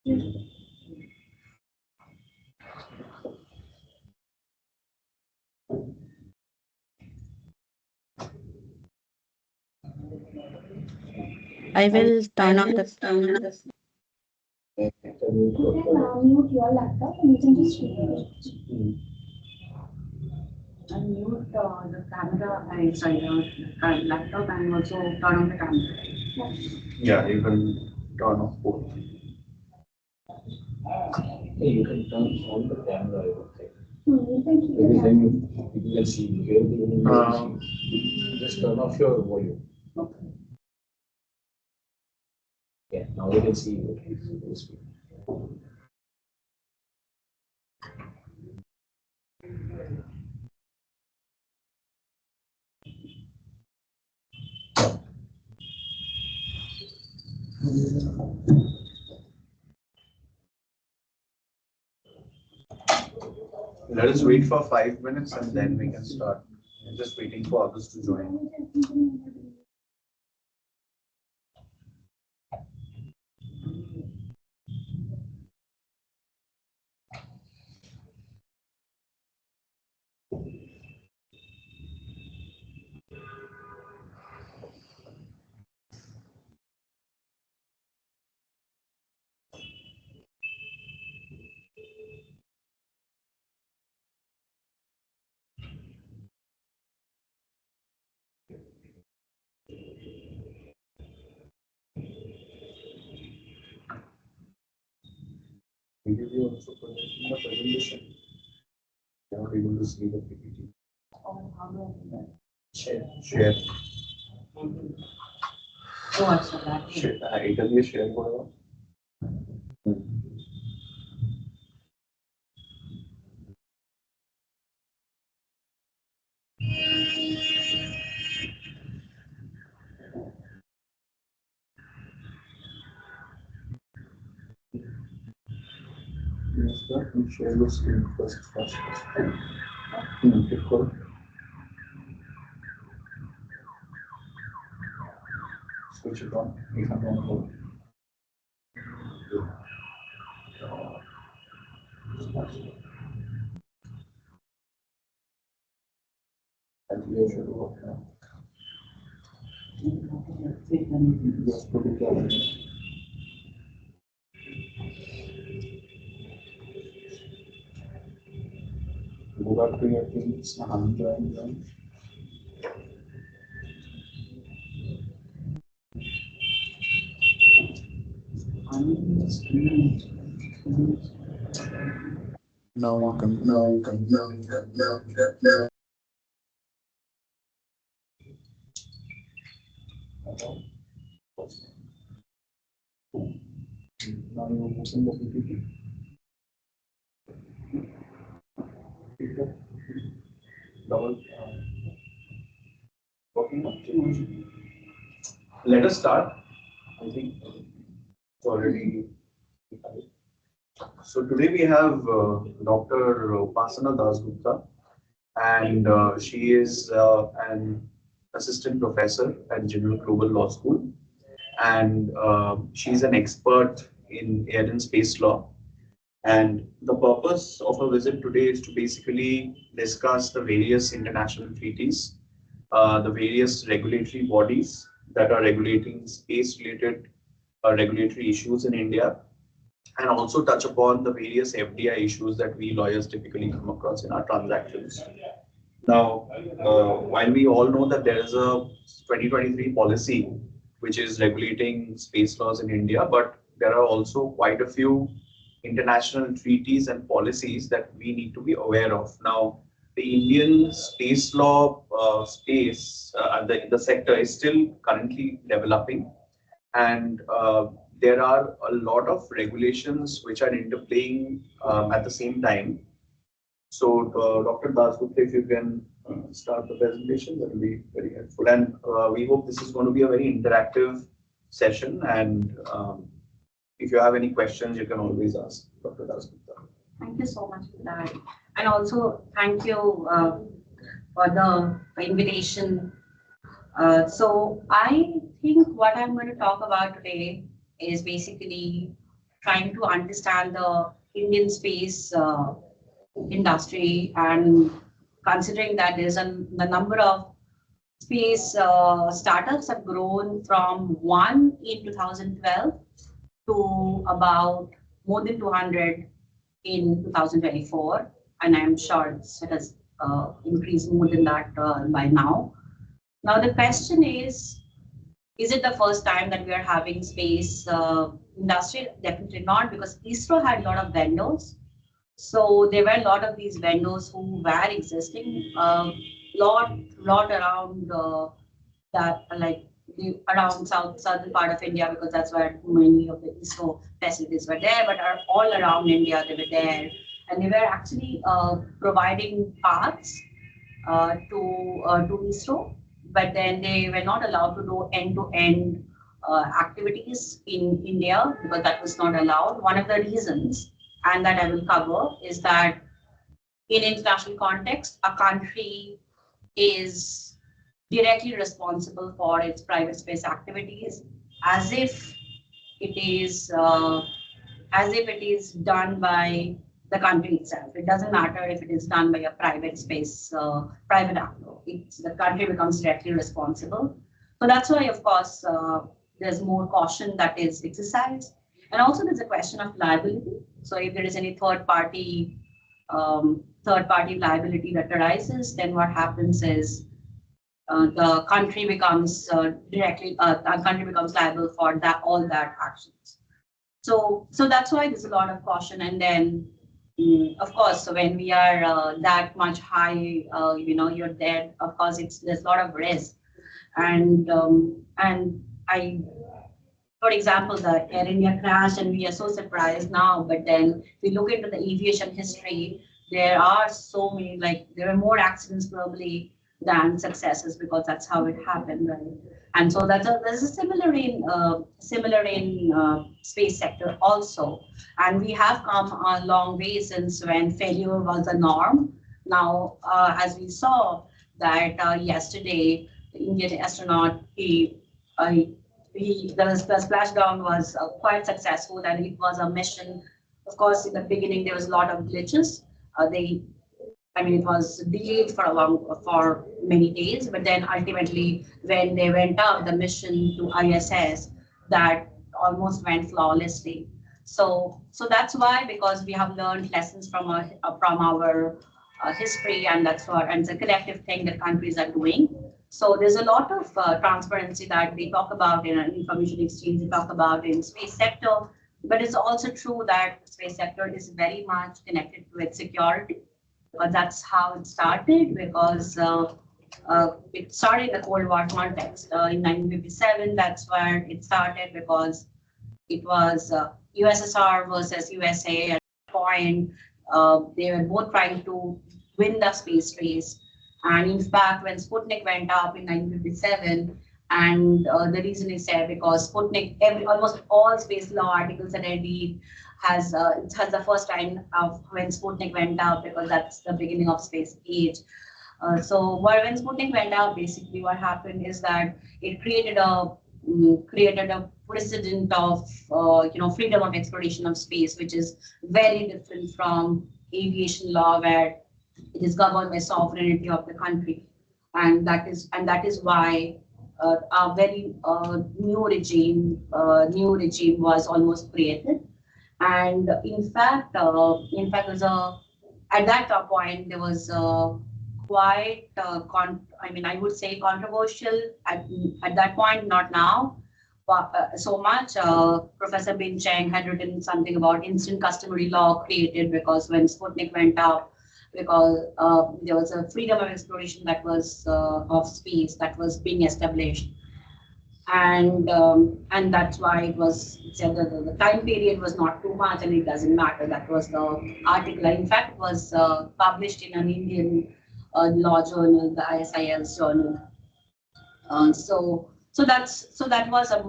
I will turn on the. You can mute your laptop and you can just read it. And mute the camera and sorry, laptop and also turn on the camera. Yeah, you can turn off both. You can turn on the camera, I would think. You can keep Because it then on. you can see, hear the you just turn off your volume. Yeah, now we can see you. Let us wait for 5 minutes and then we can start. I'm just waiting for others to join. Will you also presenting the presentation? You're not able to see the PPT. Oh, how do I do that? Share. Oh, अच्छा that. Share. It will be share करेगा. Yes, sir. You share the screen first. Click करो. Switch it on. You can on hold. And you should work now. Yes, put it on. Go back to your things. Join. Now you can. Now you open the PPT. Double. Working on. Let us start. I think it's already. So today we have Dr. Upasana Dasgupta, and she is an assistant professor at General Global Law School, and she's an expert in air and space law. And the purpose of our visit today is to basically discuss the various international treaties, the various regulatory bodies that are regulating space-related regulatory issues in India, and also touch upon the various FDI issues that we lawyers typically come across in our transactions. Now, while we all know that there is a 2023 policy which is regulating space laws in India, but there are also quite a few international treaties and policies that we need to be aware of. Now, the Indian space law space the sector is still currently developing, and there are a lot of regulations which are interplaying at the same time. So, Dr. Dasgupta, if you can start the presentation, that will be very helpful. And we hope this is going to be a very interactive session. And if you have any questions, you can always ask Dr. Dasgupta. Thank you so much for that. And also, thank you for the invitation. So I think what I'm going to talk about today is basically trying to understand the Indian space industry, and considering that the number of space startups have grown from one in 2012 to about more than 200 in 2024, and I'm sure it has increased more than that by now. Now the question is it the first time that we are having space industry? Definitely not, because ISRO had a lot of vendors. So there were a lot of these vendors who were existing, lot around that, like around southern part of India, because that's where many of the ISRO facilities were there, but are all around India they were there, and they were actually providing parts to ISRO, but then they were not allowed to do end-to-end activities in India because that was not allowed. One of the reasons, and that I will cover, is that in international context, a country is directly responsible for its private space activities as if it is done by the country itself. It doesn't matter if it is done by a private space, private actor. The country becomes directly responsible. So that's why, of course, there's more caution that is exercised. And also there's a question of liability. So if there is any third party liability that arises, then what happens is the country becomes liable for all that actions. So that's why there's a lot of caution. And then, of course, so when we are that much high, you're there. Of course, there's a lot of risk. And I, for example, the Air India crash, and we are so surprised now. But then, if we look into the aviation history, there are so many, like there are more accidents globally than successes, because that's how it happened, right? And so there's a similar in space sector also. And we have come a long way since when failure was the norm. Now, as we saw that yesterday, the Indian astronaut, the splashdown was quite successful, and it was a mission. Of course, in the beginning there was a lot of glitches. It was delayed for many days, but then ultimately, when they went up the mission to ISS, that almost went flawlessly. So that's why, because we have learned lessons from our history, and and it's a collective thing that countries are doing. So there's a lot of transparency that they talk about in an information exchange. They talk about in space sector, but it's also true that space sector is very much connected to its security. But that's how it started, because it started in the Cold War context. In 1957, that's where it started, because it was USSR versus USA. At that point, they were both trying to win the space race. And in fact, when Sputnik went up in 1957, and the reason is there because Sputnik, almost all space law articles that I read has the first line of when Sputnik went up, because that's the beginning of space age. So when Sputnik went out, basically what happened is that it created a precedent of freedom of exploration of space, which is very different from aviation law, where it is governed by sovereignty of the country, and that is why a very new regime was almost created. And in fact, there's at that point there was quite I would say controversial at that point, not now, but so much. Professor Bin Cheng had written something about instant customary law created because when Sputnik went up, because there was a freedom of exploration that was of space that was being established, and that's why it was said that the time period was not too much and it doesn't matter. That was the article. In fact, was published in an Indian law journal, the ISIL journal. So that was a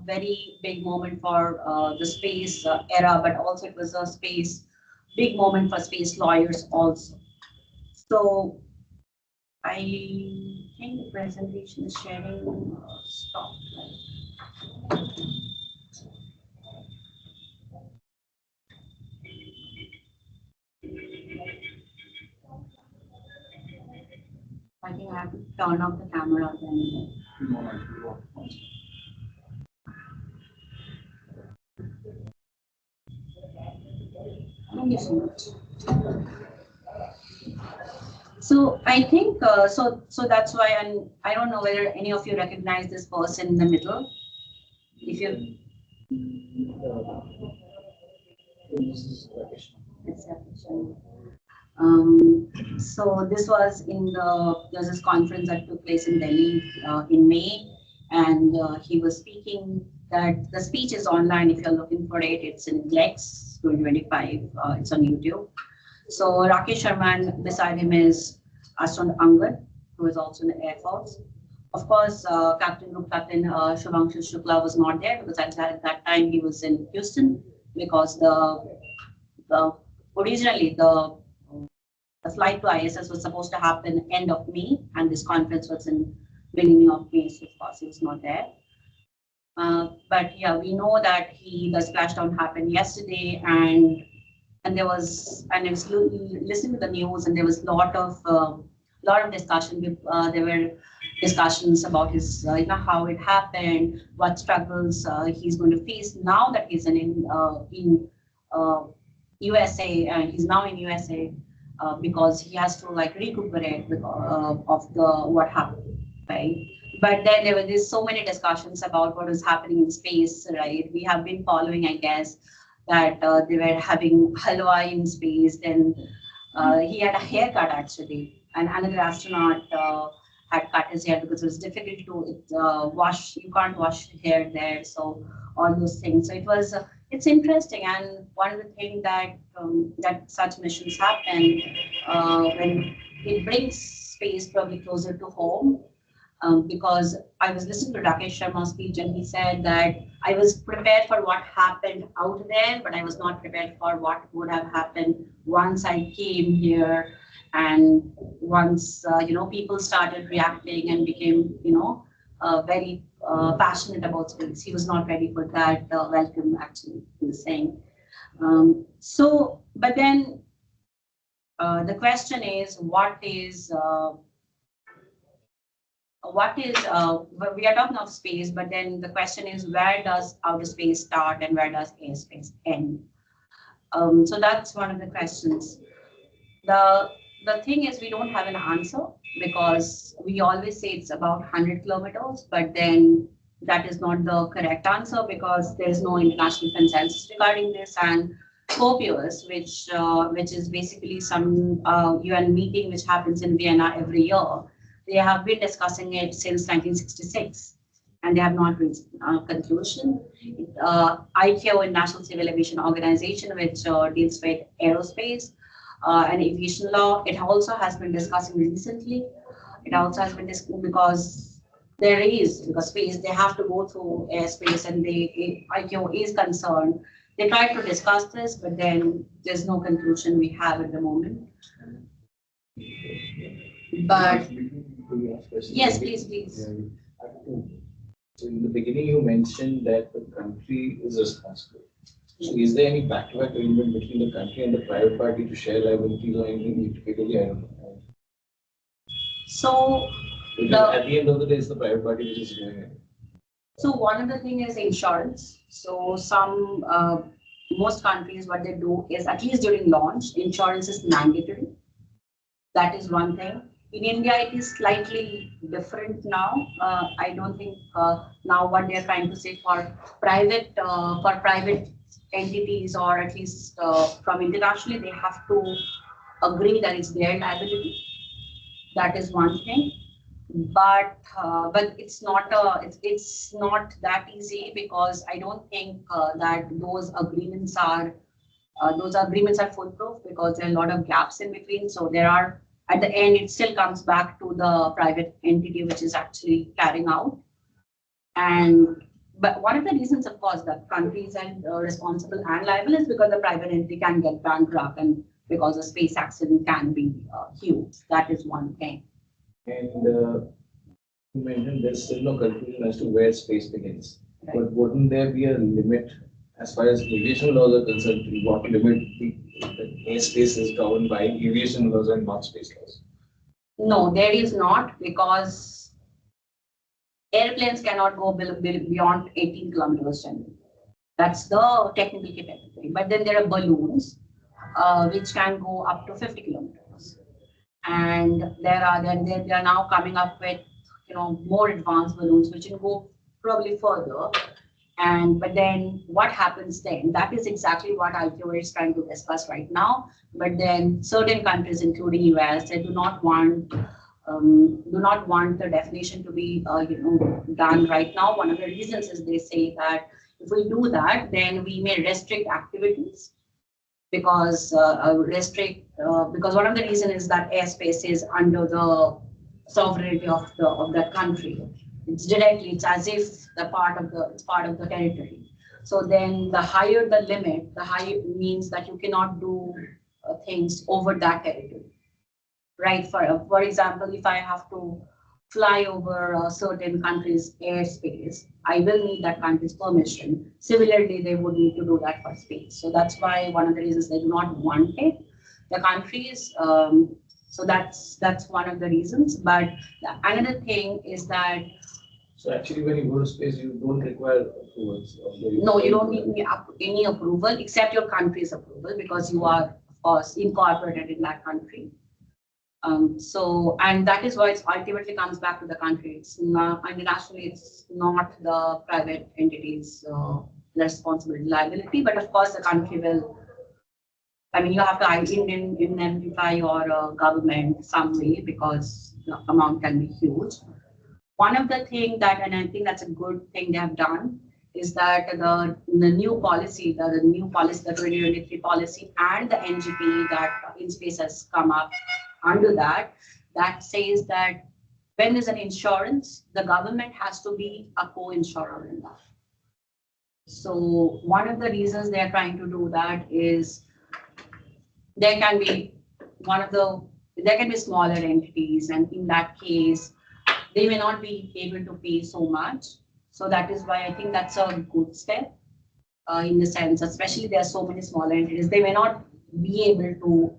very big moment for the space era, but also it was a big moment for space lawyers also. So I think the presentation is sharing stopped. Right? turn off the camera then. Thank you so much. So I think so that's why, and I don't know whether any of you recognize this person in the middle. If you, This is Rakesh. it's so this was in there's this conference that took place in Delhi in May, and he was speaking. That the speech is online. If you're looking for it, it's in Lex 2025. It's on YouTube. So Rakesh Sharma, and beside him is astronaut Angad, who is also in the Air Force. Of course, Group Captain Shubhangshu Shukla was not there because at that time he was in Houston because the originally the flight to ISS was supposed to happen end of May, and this conference was in beginning of May, so of course he was not there. But yeah, we know that the splashdown happened yesterday, and there was, and I was listening to the news, and there was a lot of discussion. There were discussions about his, how it happened, what struggles he's going to face now that he's in USA, and he's now in USA because he has to like recuperate of the what happened, right? But then there's so many discussions about what is happening in space, right? We have been following, I guess, that they were having halwa in space. Then he had a haircut actually, and another astronaut had cut his hair because it was difficult to wash. You can't wash hair there, so all those things. So it was. It's interesting, and one of the things that that such missions happen when it brings space probably closer to home. Because I was listening to Rakesh Sharma's speech, and he said that I was prepared for what happened out there, but I was not prepared for what would have happened once I came here, and once people started reacting and became very passionate about space. He was not ready for that welcome, actually, he was saying. But then the question is, we are talking of space, but then the question is, where does outer space start and where does airspace end? So that's one of the questions. The thing is, we don't have an answer because we always say it's about 100 kilometers, but then that is not the correct answer because there is no international consensus regarding this. And COPIUS, which is basically some UN meeting which happens in Vienna every year, they have been discussing it since 1966, and they have not reached a conclusion. ICAO, International Civil Aviation Organization, which deals with aerospace and aviation law, it also has been discussing recently. It also has been discussed because space, they have to go through airspace, and ICAO is concerned. They tried to discuss this, but then there's no conclusion we have at the moment. But yes, please. So in the beginning, you mentioned that the country is responsible. So is there any back-to-back agreement between the country and the private party to share liabilities or anything? Typically, I don't know. So at the end of the day, it's the private party which is doing it. So one of the thing is insurance. So most countries, what they do is, at least during launch, insurance is mandatory. That is one thing. In India, it is slightly different now. I don't think now what they are trying to say for private entities, or at least from internationally, they have to agree that it's their liability. That is one thing. But it's not that easy, because I don't think that those agreements are foolproof, because there are a lot of gaps in between. So there are, at the end, it still comes back to the private entity which is actually carrying out. But one of the reasons, of course, that countries are responsible and liable is because the private entity can get bankrupt, and because a space accident can be huge. That is one thing. And you mentioned there's still no conclusion as to where space begins. Right. But wouldn't there be a limit as far as aviation laws are concerned? What limit the airspace is governed by aviation laws and not space laws? No, there is not, because airplanes cannot go beyond 18 kilometers generally. That's the technical capability. But then there are balloons which can go up to 50 kilometers. And they are now coming up with more advanced balloons which can go probably further. And but then what happens then? That is exactly what IQA is trying to discuss right now. But then certain countries, including US, they do not want the definition to be done right now. One of the reasons is they say that if we do that, then we may restrict activities, because because one of the reasons is that airspace is under the sovereignty of that country. It's as if it's part of the territory. So then the higher the limit, the higher means that you cannot do things over that territory. Right. For example, if I have to fly over a certain country's airspace, I will need that country's permission. Similarly, they would need to do that for space. So that's why one of the reasons they do not want it. The countries. So that's one of the reasons. But another thing is that. So actually, when you go to space, you don't require approvals. No, you don't need any approval except your country's approval, because you are, of course, incorporated in that country. And that is why it ultimately comes back to the country. It's not internationally, it's not the private entities' responsibility, liability, but of course the country will. I mean, you have to identify your government some way, because the amount can be huge. One of the things that, and I think that's a good thing they have done, is that the new policy, the 2023 policy, and the NGP that InSpace has come up under that says that when there's an insurance, the government has to be a co-insurer in that. So one of the reasons they're trying to do that is there can be smaller entities, and in that case, they may not be able to pay so much. So that is why I think that's a good step in the sense, especially there are so many smaller entities, they may not be able to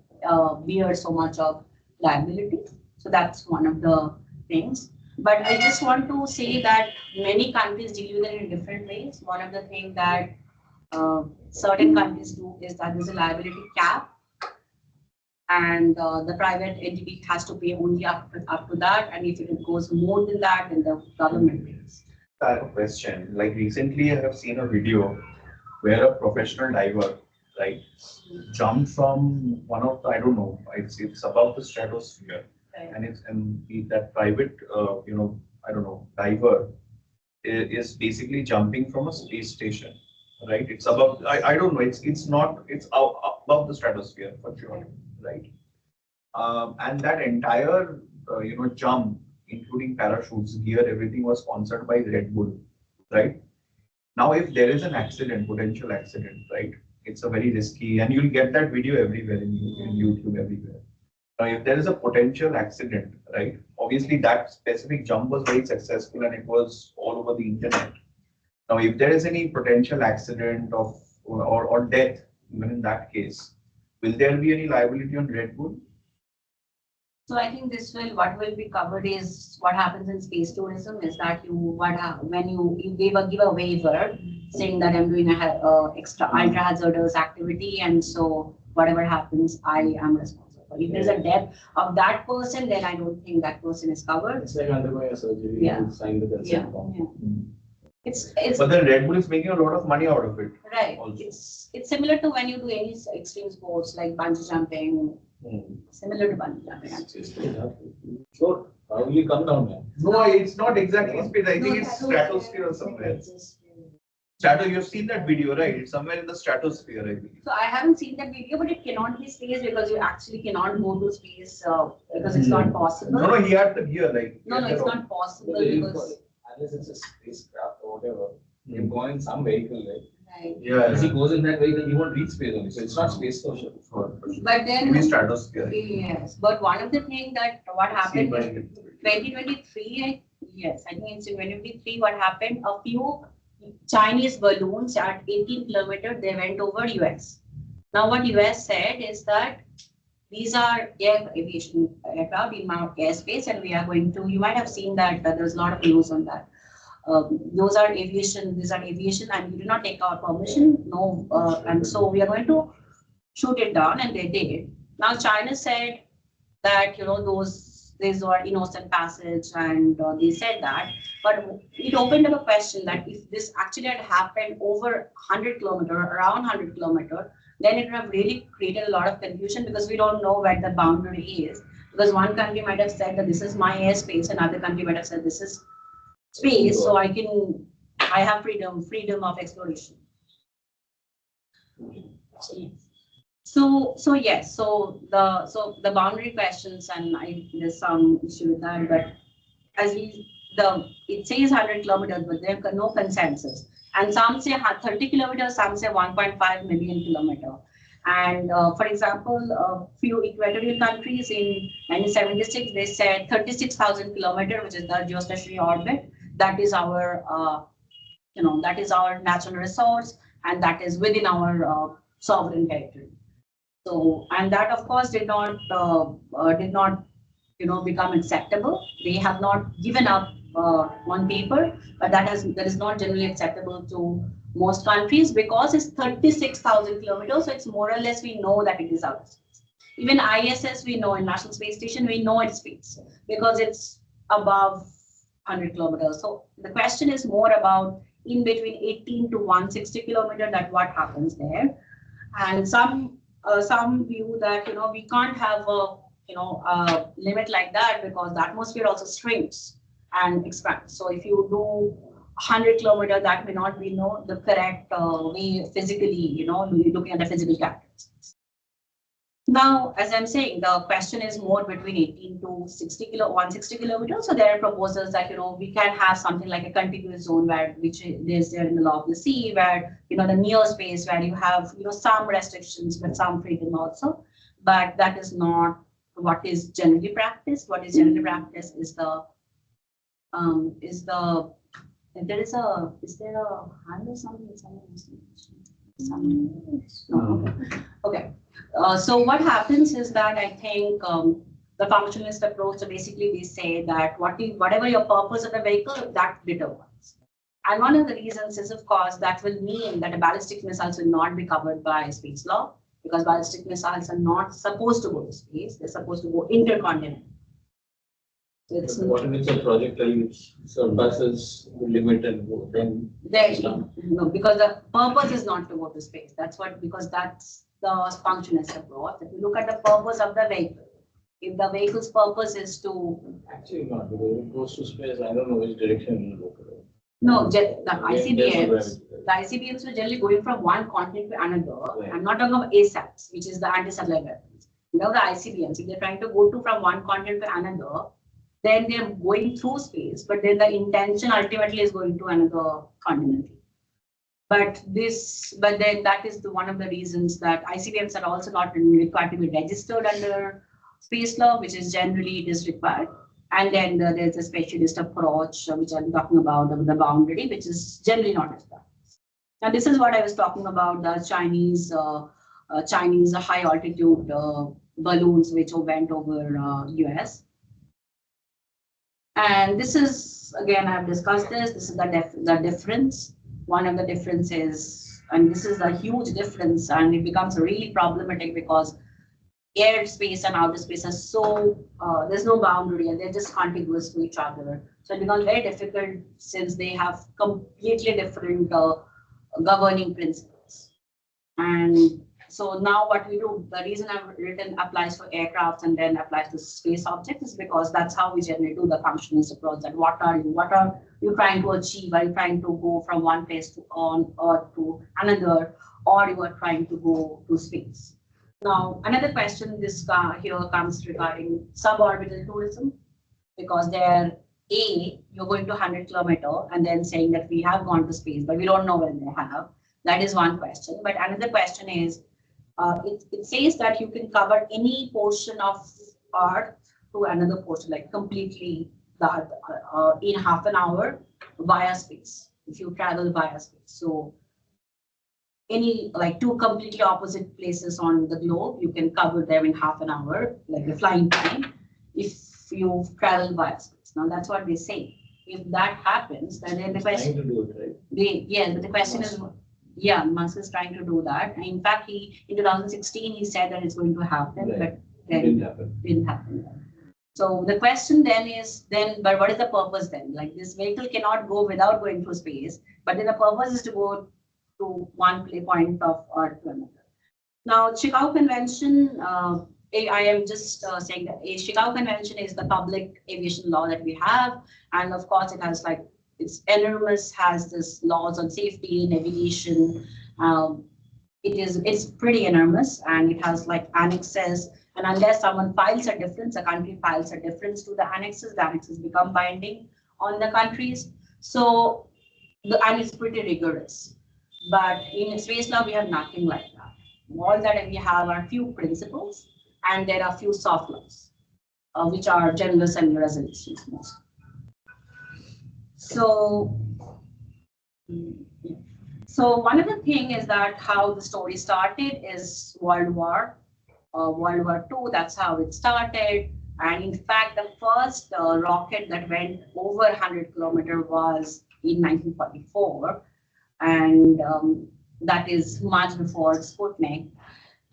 bear so much of liability. So that's one of the things. But I just want to say that many countries deal with it in different ways. One of the things that certain countries do is that there's a liability cap, and the private entity has to pay only up to that. And if it goes more than that, then the government pays. I have a question. Like recently, I have seen a video where a professional diver, right, jumped from one of the, I don't know, it's above the stratosphere, Right. and that private, I don't know, diver is basically jumping from a space station, right? It's above, I don't know, it's not, it's above the stratosphere for sure, right? And that entire, jump, including parachutes, gear, everything was sponsored by Red Bull, right? Now, if there is an accident, potential accident, right? It's a very risky, and you'll get that video everywhere in YouTube, everywhere. Now, if there is a potential accident, right? Obviously, that specific jump was very successful and it was all over the internet. Now, if there is any potential accident or death, even in that case, will there be any liability on Red Bull? So I think what will be covered is what happens in space tourism is that when you give a waiver saying that I'm doing a extra ultra hazardous activity, and so whatever happens, I am responsible. If there's a death of that person, then I don't think that person is covered. It's like undergoing a surgery. Yeah. You sign the consent form. It's But then Red Bull is making a lot of money out of it. right. Also. It's similar to when you do any extreme sports like bungee jumping. Similar to bungee jumping. Sure. How will you come down now? No, it's not exactly space. I think it's stratosphere or somewhere. You've seen that video, right? It's somewhere in the stratosphere, I believe. So I haven't seen that video, but it cannot be space because you actually cannot go to space because it's not possible. No, he had the gear, like. No, it's not possible because. Unless it's a spacecraft or whatever, you go in some vehicle, right? Right. Yeah. If he goes in that vehicle, he won't reach space only. So it's not space for sure. But then. Maybe stratosphere. Yes, but one of the things that what happened by in 2023, yes, I think it's in 2023, what happened, a few Chinese balloons at 18 kilometers, they went over US. Now what US said is that these are aviation aircraft in our airspace, and we are going to. You might have seen that there's a lot of news on that. Those are aviation. These are aviation, and we did not take our permission. No, and so we are going to shoot it down, and they did. Now China said that these were innocent passage, and they said that, but it opened up a question that if this actually had happened over 100 kilometer, around 100 kilometer, then it would have really created a lot of confusion because we don't know where the boundary is. Because one country might have said that this is my airspace, another country might have said this is space, so I have freedom of exploration. So yes, so the boundary questions, and there's some issue with that, but it says 100 kilometers, but there's no consensus. And some say 30 kilometers, some say 1.5 million kilometer. And for example, a few equatorial countries in 1976, they said 36,000 kilometers, which is the geostationary orbit. That is our, that is our natural resource, and that is within our sovereign territory. So, and that of course did not become acceptable. They have not given up on paper, but that is not generally acceptable to most countries because it's 36,000 kilometers. So it's more or less we know that it is out of space. Even ISS, we know, in National Space Station, we know it's space because it's above 100 kilometers. So the question is more about in between 18 to 160 kilometers, that what happens there. And some view that we can't have a limit like that because the atmosphere also shrinks and expands. So if you do 100 kilometers, that may not be the correct way physically, looking at the physical characteristics. Now, as I'm saying, the question is more between 18 to 160 kilometers. So there are proposals that we can have something like a contiguous zone which is there in the law of the sea, where the near space where you have some restrictions but some freedom also. But that is not what is generally practiced. What is generally practiced is there a hand or something? No. Okay. So what happens is that I think the functionalist approach, so basically we say that whatever your purpose of the vehicle, that determines. And one of the reasons is, of course, that will mean that the ballistic missiles will not be covered by space law because ballistic missiles are not supposed to go to space. They're supposed to go intercontinental. So it's what if it's a projectile surpasses the limit and then no, because the purpose is not to go to space. Because that's the functionalist approach. If you look at the purpose of the vehicle, if the vehicle's purpose is to actually not, because it goes to space, I don't know which direction it will go. No, the ICBMs were generally going from one continent to another. Right. I'm not talking about ASATs, which is the anti-satellite weapons. Now the ICBMs, if they're trying to go from one continent to another, then they're going through space, but then the intention ultimately is going to another continent. But then that is one of the reasons that ICBMs are also not required to be registered under space law, which is generally it is required. And then there's a specialist approach, which I'm talking about, the boundary, which is generally not as practiced. Now, this is what I was talking about, the Chinese high altitude balloons which went over US. And this is, again, I've discussed this. This is the difference. One of the differences, and this is a huge difference, and it becomes really problematic because airspace and outer space are so, there's no boundary and they're just contiguous to each other. So it becomes very difficult since they have completely different governing principles. And so now what we do, the reason I've written applies for aircrafts and then applies to space objects is because that's how we generally do the functionalist approach. That what are you trying to achieve? Are you trying to go from one place to on Earth to another, or you are trying to go to space? Now, another question here comes regarding suborbital tourism, because there, you're going to 100 kilometers and then saying that we have gone to space, but we don't know when they have. That is one question. But another question is, it says that you can cover any portion of Earth to another portion, like completely in half an hour via space, if you travel via space. So any like two completely opposite places on the globe, you can cover them in half an hour, like the flying time, if you travel via space. Now that's what they say. If that happens, then the Trying question, to do it, right? yes, but the question is, yeah, Musk is trying to do that. And in fact, he in 2016 he said that it's going to happen, Right. but then Didn't happen. didn't happen. So the question then is, but what is the purpose then? Like this vehicle cannot go without going through space, but then the purpose is to go to one point of Earth to another. Now, Chicago Convention, I am just saying that a Chicago Convention is the public aviation law that we have, and of course it has like it's enormous, has this laws on safety, navigation. Um, it's pretty enormous, and it has like annexes. And unless someone files a difference, a country files a difference to the annexes become binding on the countries. So, and it's pretty rigorous. But in space law, we have nothing like that. All that we have are few principles, and there are few soft laws, which are general assembly resolutions most. So, so one of the thing is that how the story started is World War II. That's how it started. And in fact, the first rocket that went over 100 kilometers was in 1944, and that is much before Sputnik.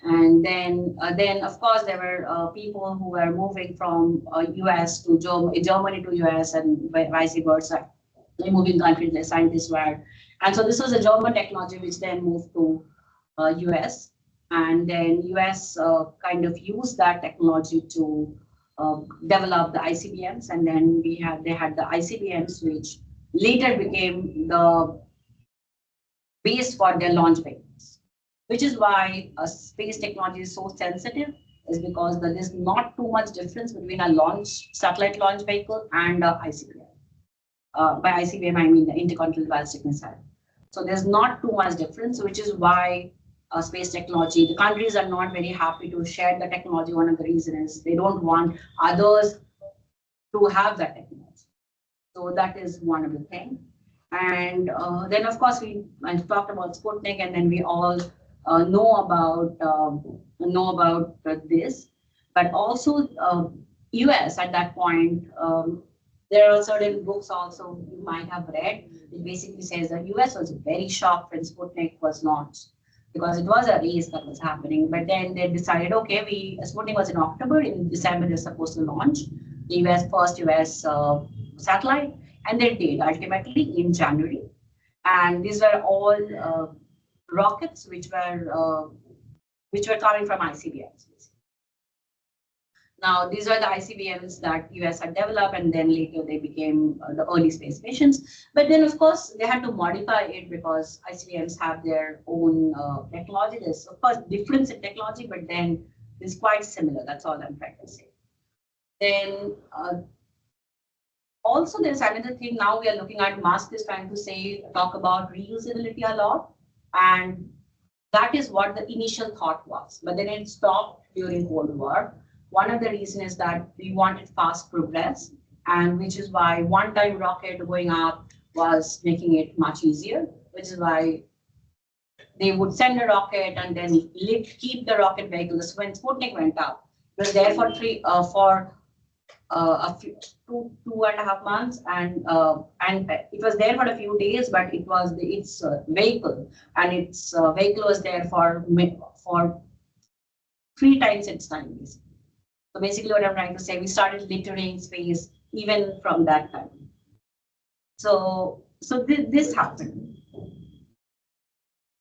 And then of course there were people who were moving from U.S. to Germany to U.S. and vice versa. The moving countries, the scientists were, and so this was a German technology which then moved to U.S. And then U.S. Kind of used that technology to develop the ICBMs, and then they had the ICBMs which later became the base for their launch vehicles, which is why space technology is so sensitive, is because there is not too much difference between a satellite launch vehicle and a ICBM. By ICBM, I mean the intercontinental ballistic missile. So there's not too much difference, which is why space technology, the countries are not very happy to share the technology. One of the reasons is they don't want others to have that technology. So that is one of the things. And then, of course, I talked about Sputnik, and then we all know about this. But also, US at that point, there are certain books also you might have read. It basically says that US was very shocked when Sputnik was launched because it was a race that was happening. But then they decided, okay, Sputnik was in October. In December, they're supposed to launch the first US satellite. And they did ultimately in January, and these were all rockets which were coming from ICBMs. Now these were the ICBMs that US had developed, and then later they became the early space missions. But then of course they had to modify it because ICBMs have their own technology. There's of course difference in technology, but then it's quite similar. That's all I'm trying to say. Then. Also, there's another thing now we are looking at. Musk is trying to talk about reusability a lot, and that is what the initial thought was. But then it stopped during Cold War. One of the reasons is that we wanted fast progress, and which is why one-time rocket going up was making it much easier, which is why they would send a rocket and then keep the rocket vehicles. When Sputnik went up, it was there for a few 2.5 months, and it was there for a few days, but it was its vehicle, and its vehicle was there for 3 times its time. Basically. So basically, what I'm trying to say, we started littering space even from that time. So this happened.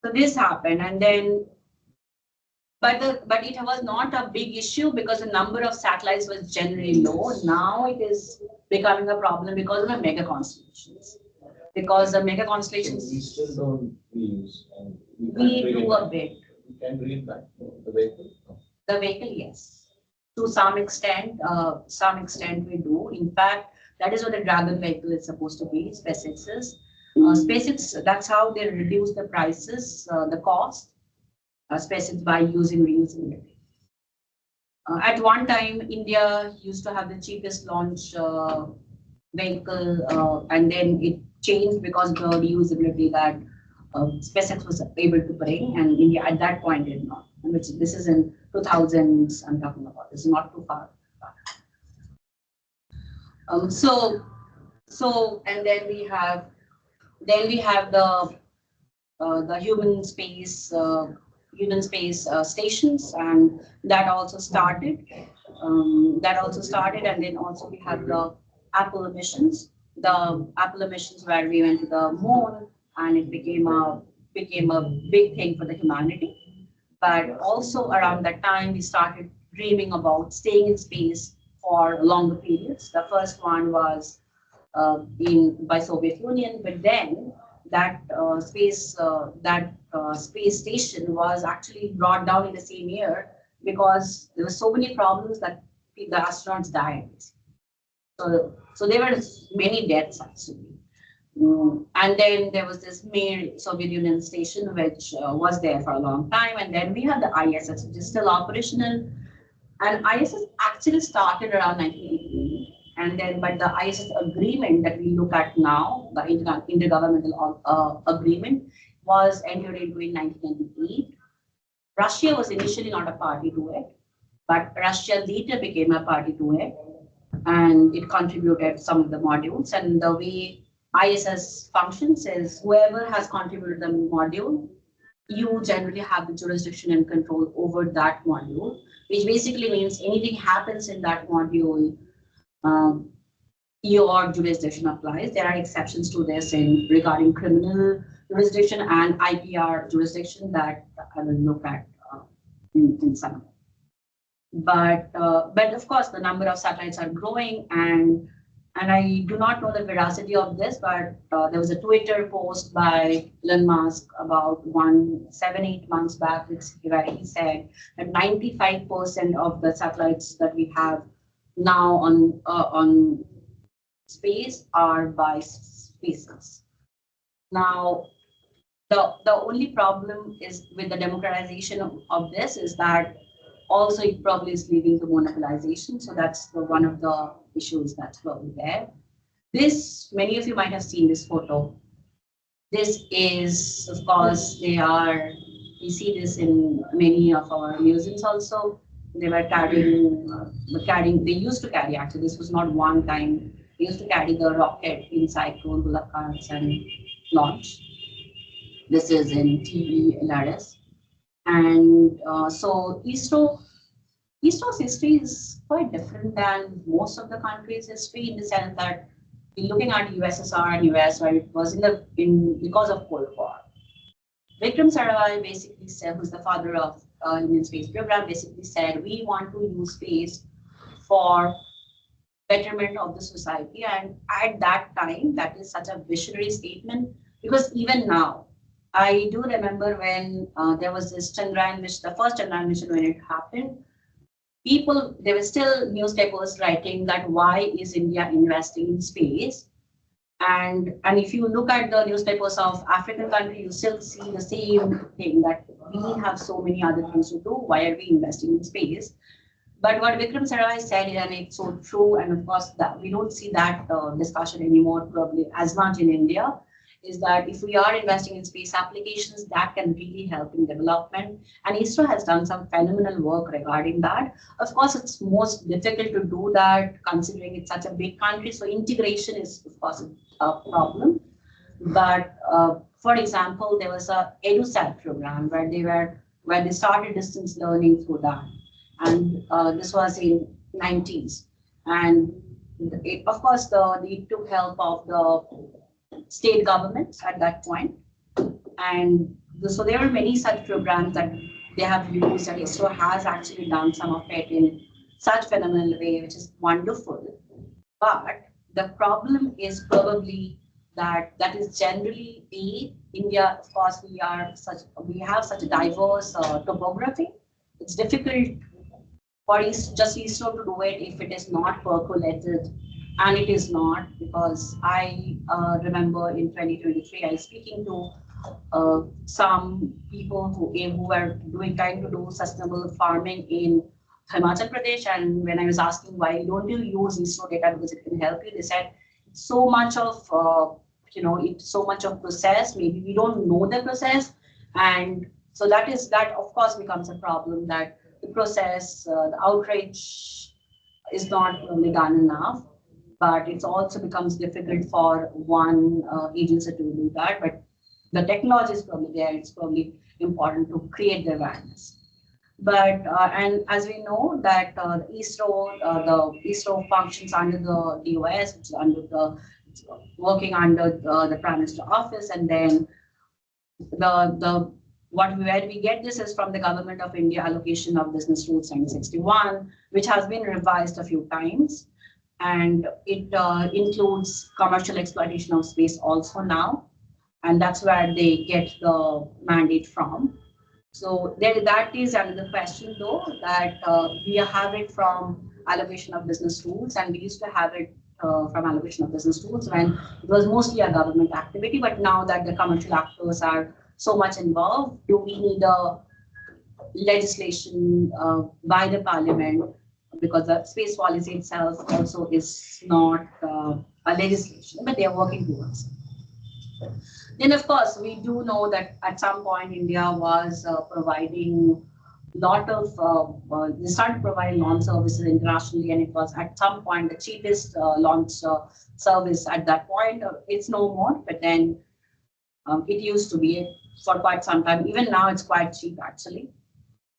So this happened, and then. But it was not a big issue because the number of satellites was generally low. Now it is becoming a problem because of the mega constellations. Because the mega constellations. We still don't reuse. And we do a bit. We can bring it back the vehicle. The vehicle, yes. To some extent we do. In fact, that is what the Dragon vehicle is supposed to be. SpaceX's. SpaceX. That's how they reduce the prices, the cost. SpaceX by using reusability. At one time, India used to have the cheapest launch vehicle, and then it changed because of the reusability that SpaceX was able to bring, and India at that point did not. And which this is in 2000s. I'm talking about. This is not too far. So and then we have the human space stations, and that also started. And then also we have the Apple missions. The Apple missions where we went to the moon, and it became a big thing for the humanity. But also around that time, we started dreaming about staying in space for longer periods. The first one was in by Soviet Union, but then that space station was actually brought down in the same year because there were so many problems that the astronauts died. So there were many deaths actually. And then there was this Mir Soviet Union station which was there for a long time, and then we have the ISS, which is still operational. And ISS actually started around 1980, and then but the ISS agreement that we look at now, the intergovernmental agreement, was entered into in 1998. Russia was initially not a party to it, but Russia later became a party to it, and it contributed some of the modules. And the way ISS functions is whoever has contributed the module, you generally have the jurisdiction and control over that module, which basically means anything happens in that module, your jurisdiction applies. There are exceptions to this in regarding criminal jurisdiction and IPR jurisdiction that I will look at in some. But of course, the number of satellites are growing, and I do not know the veracity of this, but there was a Twitter post by Elon Musk about 7-8 months back, where he said that 95% of the satellites that we have now on space are by SpaceX. Now, the only problem is with the democratization of this is that also it probably is leading to monopolization. So that's one of the issues that's probably there. This, many of you might have seen this photo. This is, of course, we see this in many of our museums also. They were they used to carry, actually, this was not one time, they used to carry the rocket inside two bullock carts and launch. This is in TELRS. And so ISRO's history is quite different than most of the countries' history, in the sense that in looking at USSR and US, where it was because of Cold War. Vikram Sarabhai basically said, who's the father of Indian space program, basically said, we want to use space for betterment of the society. And at that time, that is such a visionary statement, because even now, I do remember when there was this Chandrayaan mission, the first Chandrayaan mission, when it happened, there were still newspapers writing that why is India investing in space? And if you look at the newspapers of African countries, you still see the same thing, that we have so many other things to do. Why are we investing in space? But what Vikram Sarabhai said, and it's so true, and of course that we don't see that discussion anymore, probably as much in India, is that if we are investing in space applications, that can really help in development. And ISRO has done some phenomenal work regarding that. Of course, it's most difficult to do that considering it's such a big country. So integration is, of course, a problem. But for example, there was a EduSat program where they started distance learning through that. And this was in 90s. And of course, they took help of the state governments at that point. And so there are many such programs that they have used, and ISRO has actually done some of it in such phenomenal way, which is wonderful. But the problem is probably that is generally India, of course, we have such a diverse topography. It's difficult for just ISRO to do it if it is not percolated. And it is not, because I remember in 2023, I was speaking to some people who were trying to do sustainable farming in Himachal Pradesh. And when I was asking why don't you use ISRO data because it can help you, they said so much of it's so much of process. Maybe we don't know the process, and so that of course becomes a problem, that the process, the outreach is not really done enough. But it also becomes difficult for one agency to do that. But the technology is probably there. It's probably important to create the awareness. But and as we know that the ISRO functions under the DOS, which is under the working under the Prime Minister office, and then the where we get this is from the Government of India allocation of business rules 1961, which has been revised a few times, and it includes commercial exploitation of space also now, and that's where they get the mandate from. So that is another question though, that we have it from allocation of business rules, and we used to have it from allocation of business rules when it was mostly a government activity. But now that the commercial actors are so much involved, do we need a legislation by the parliament? Because the space policy itself also is not a legislation, but they are working towards it. Then, of course, we do know that at some point India was providing lot of, they started providing launch services internationally, and it was at some point the cheapest launch service at that point. It's no more, but then it used to be for quite some time. Even now it's quite cheap actually.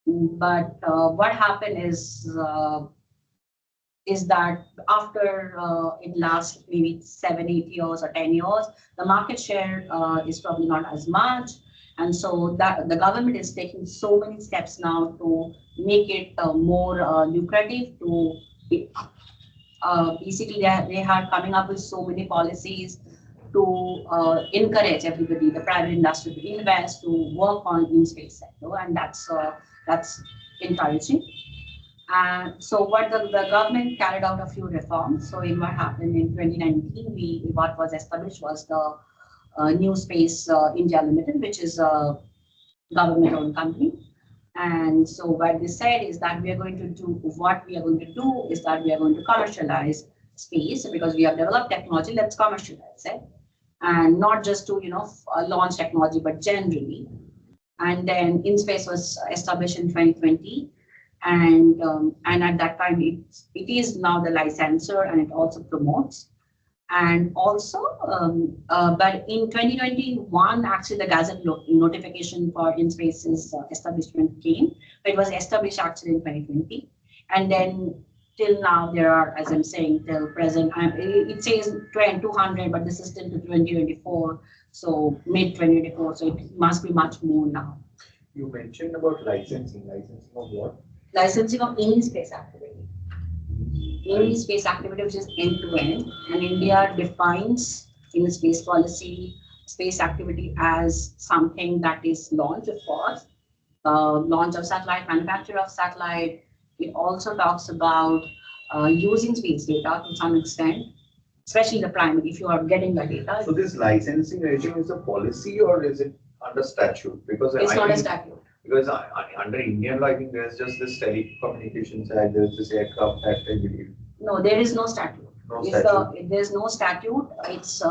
But what happened is that after it lasts maybe 7, 8 years or 10 years, the market share is probably not as much. And so that the government is taking so many steps now to make it more lucrative, to basically they are coming up with so many policies to encourage everybody, the private industry, to invest, to work on in space sector, and that's encouraging. And so what the government carried out a few reforms. So in what happened in 2019, what was established was the New Space India Limited, which is a government-owned company. And so what they said is that we are going to do commercialize space, because we have developed technology, let's commercialize it. And not just to launch technology, but generally. And then InSpace was established in 2020. And at that time, it is now the licensor, and it also promotes. And also, but in 2021, actually the Gazette notification for InSpace's establishment came. It was established actually in 2020. And then till now, there are, as I'm saying, till present, it says 200, but this is still to 2024. So mid 2024, so it must be much more now. You mentioned about licensing of what? Licensing of any space activity. Any space activity which is end-to-end, and India defines in the space policy space activity as something that is launch, of course, launch of satellite, manufacture of satellite. It also talks about using space data to some extent, especially the primary, if you are getting the data. So this licensing regime is a policy or is it under statute? Because it's not a statute. Because under Indian law, I think there's just this Telecommunications Act, there's this Aircraft Act, I believe. No, there is no statute. There's no statute. It's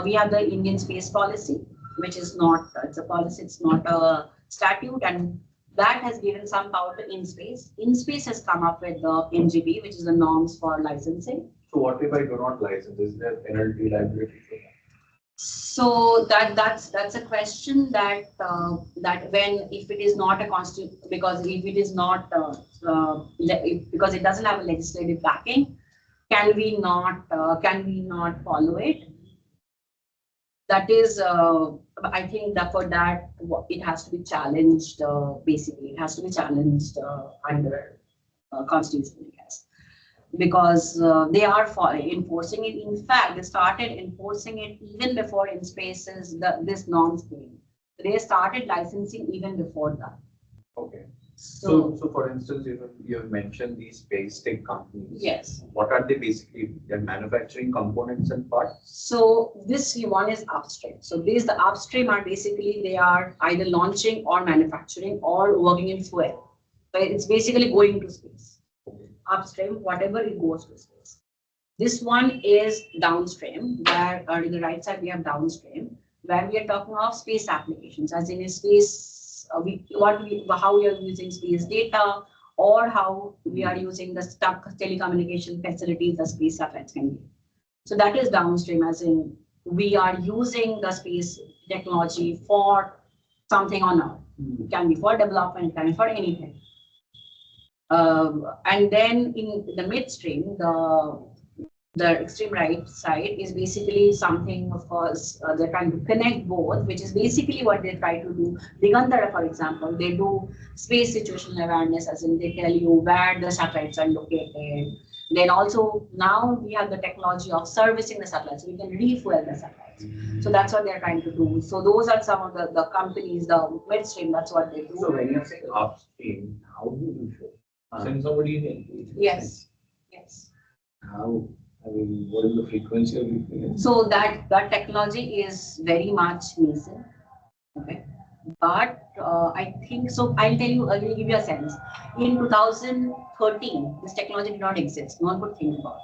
we have the Indian space policy, which is not, it's a policy, it's not a statute, and that has given some power to InSpace. InSpace has come up with the NGB, which is the norms for licensing. So what if I do not license? Is there penalty liability for that? So that's a question that if it is not a constant, because if it is not because it doesn't have a legislative backing, can we not follow it? That is, I think that for that it has to be challenged. Basically, it has to be challenged under constitution, I guess. Because they are enforcing it. In fact, they started enforcing it even before InSpace's this norms came. They started licensing even before that. Okay. So for instance, you have mentioned these space tech companies. Yes. What are they basically? They're manufacturing components and parts. So this one is upstream. So the upstream are basically, they are either launching or manufacturing or working in fuel. So it's basically going to space. Upstream, whatever it goes to space. This one is downstream, where on the right side we have downstream, where we are talking of space applications, as in a space, how we are using space data, or how we are using the stuck telecommunication facilities the space satellites can give. So that is downstream, as in we are using the space technology for something on Earth. It can be for development, it can be for anything. And then in the midstream, the extreme right side is basically something, of course, they're trying to connect both, which is basically what they try to do. Digantara, for example, they do space situational awareness, as in they tell you where the satellites are located. Then also now we have the technology of servicing the satellites. We can refuel the satellites. So that's what they're trying to do. So those are some of the companies, the midstream, that's what they do. So when you're saying upstream, how do you show? Send somebody in. Yes, yes. How? I mean, what is the frequency of refueling? So that technology is very much nascent. Okay. But I think so. I'll tell you, I'll give you a sense. In 2013, this technology did not exist. No one could think about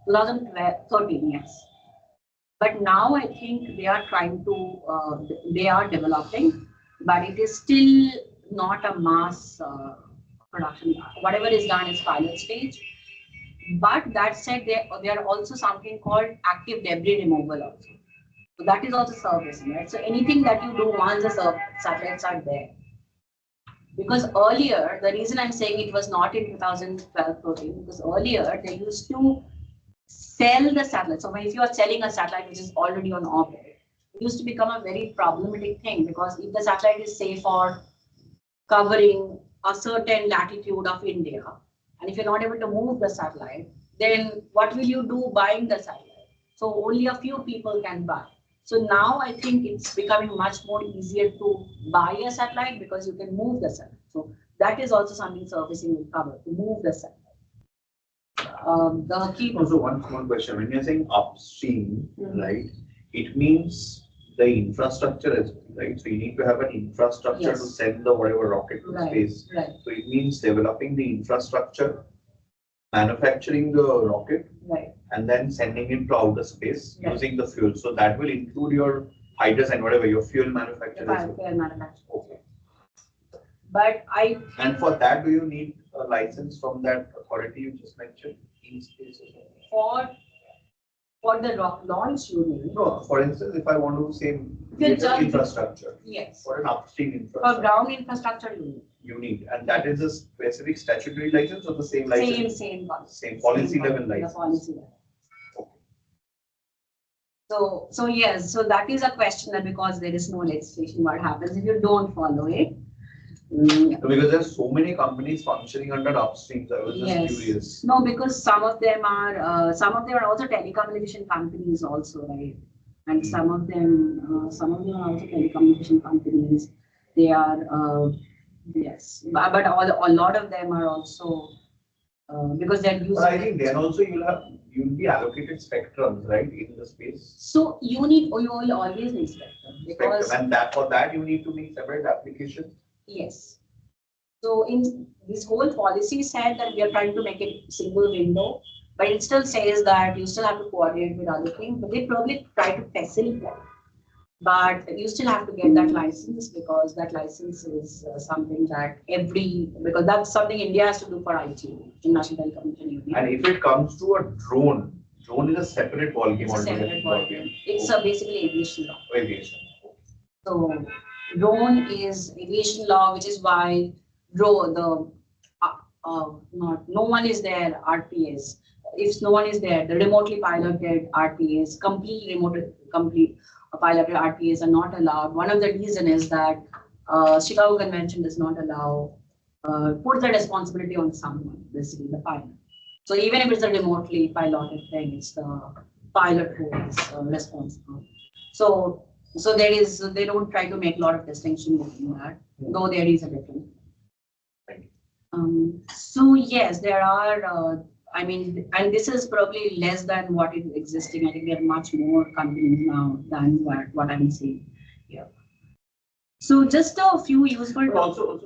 it. 2013, yes. But now I think they are trying to, they are developing, but it is still not a mass production. Whatever is done is pilot stage. But that said, there are also something called active debris removal also. So that is also servicing, right? So anything that you do once the satellites are there. Because earlier, the reason I'm saying it was not in 2012-13, because earlier they used to sell the satellite. So if you are selling a satellite which is already on orbit, it used to become a very problematic thing, because if the satellite is say for covering a certain latitude of India, and if you're not able to move the satellite, then what will you do buying the satellite? So only a few people can buy. So now I think it's becoming much more easier to buy a satellite because you can move the satellite. So that is also something servicing will cover, to move the satellite. The key. Also, one small question. When you're saying upstream, right, it means the infrastructure as well, right? So you need to have an infrastructure to send the whatever rocket to space. Right. So it means developing the infrastructure, manufacturing the rocket, and then sending it to outer space using the fuel. So that will include your hydrogen and whatever your fuel manufacturer. Fuel manufacturer. Okay. But and for that, do you need a license from that authority you just mentioned? In space for the launch you need. No, for instance, if I want to say infrastructure. Yes. For an upstream infrastructure. For ground infrastructure you need. You need, and that is a specific statutory license or the same license? Same policy. Same policy level license. The policy level. So yes, so that is a question that because there is no legislation, what happens if you don't follow it? Because there's so many companies functioning under upstreams, I was just curious. No, because some of them are also telecommunication companies also, right? And some of them are also telecommunication companies. They are yes, but a lot of them are also because they're using. But I think then also you'll be allocated spectrums, right, in the space. So you will always need spectrum because and for that you need to make separate applications. Yes. So in this whole policy said that we are trying to make it single window, but it still says that you still have to coordinate with other things. But they probably try to facilitate. But you still have to get that license because that license is something that because that's something India has to do for ITU, National Telecommunication Union. And if it comes to a drone is a separate ballgame. It's a separate ballgame. It's basically aviation law. Aviation. So drone is aviation law, which is why no one is there. RPAs. If no one is there, the remotely piloted RPAs, complete piloted RPAs are not allowed. One of the reasons is that Chicago Convention does not allow put the responsibility on someone, basically the pilot. So even if it's a remotely piloted thing, it's the pilot who is responsible. So they don't try to make a lot of distinction between that, though there is a difference. So yes, there are. And this is probably less than what is existing. I think there are much more companies now than what I'm seeing here. So just a few useful. But also,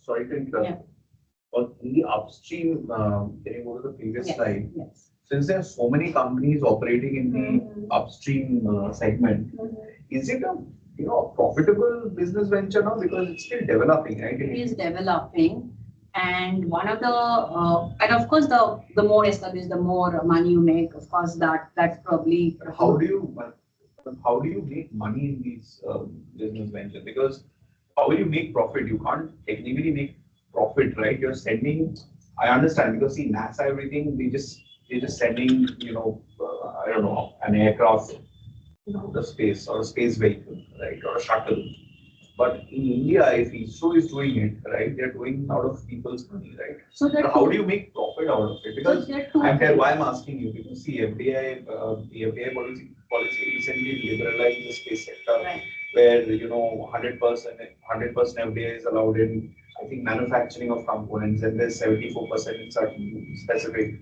sorry to interrupt. Yeah. In the upstream, can you go to the previous slide? Yes. since there are so many companies operating in the upstream segment, is it a profitable business venture now because it's still developing, right? It is developing, and one of the and of course the more established, the more money you make. Of course, that's probably How do you make money in these business ventures? Because how will you make profit? You can't technically make profit, right? You're sending. I understand because see NASA everything they're just sending I don't know an aircraft the space or a space vehicle, right, or a shuttle. But in India, if ISRO is doing it, right, they're doing out of people's money, right? so So how do you make profit out of it? Because why I'm asking you, because see, the FDI policy recently liberalized the space sector, Right. where 100% FDI is allowed in, I think, manufacturing of components, and there's 74% in certain specific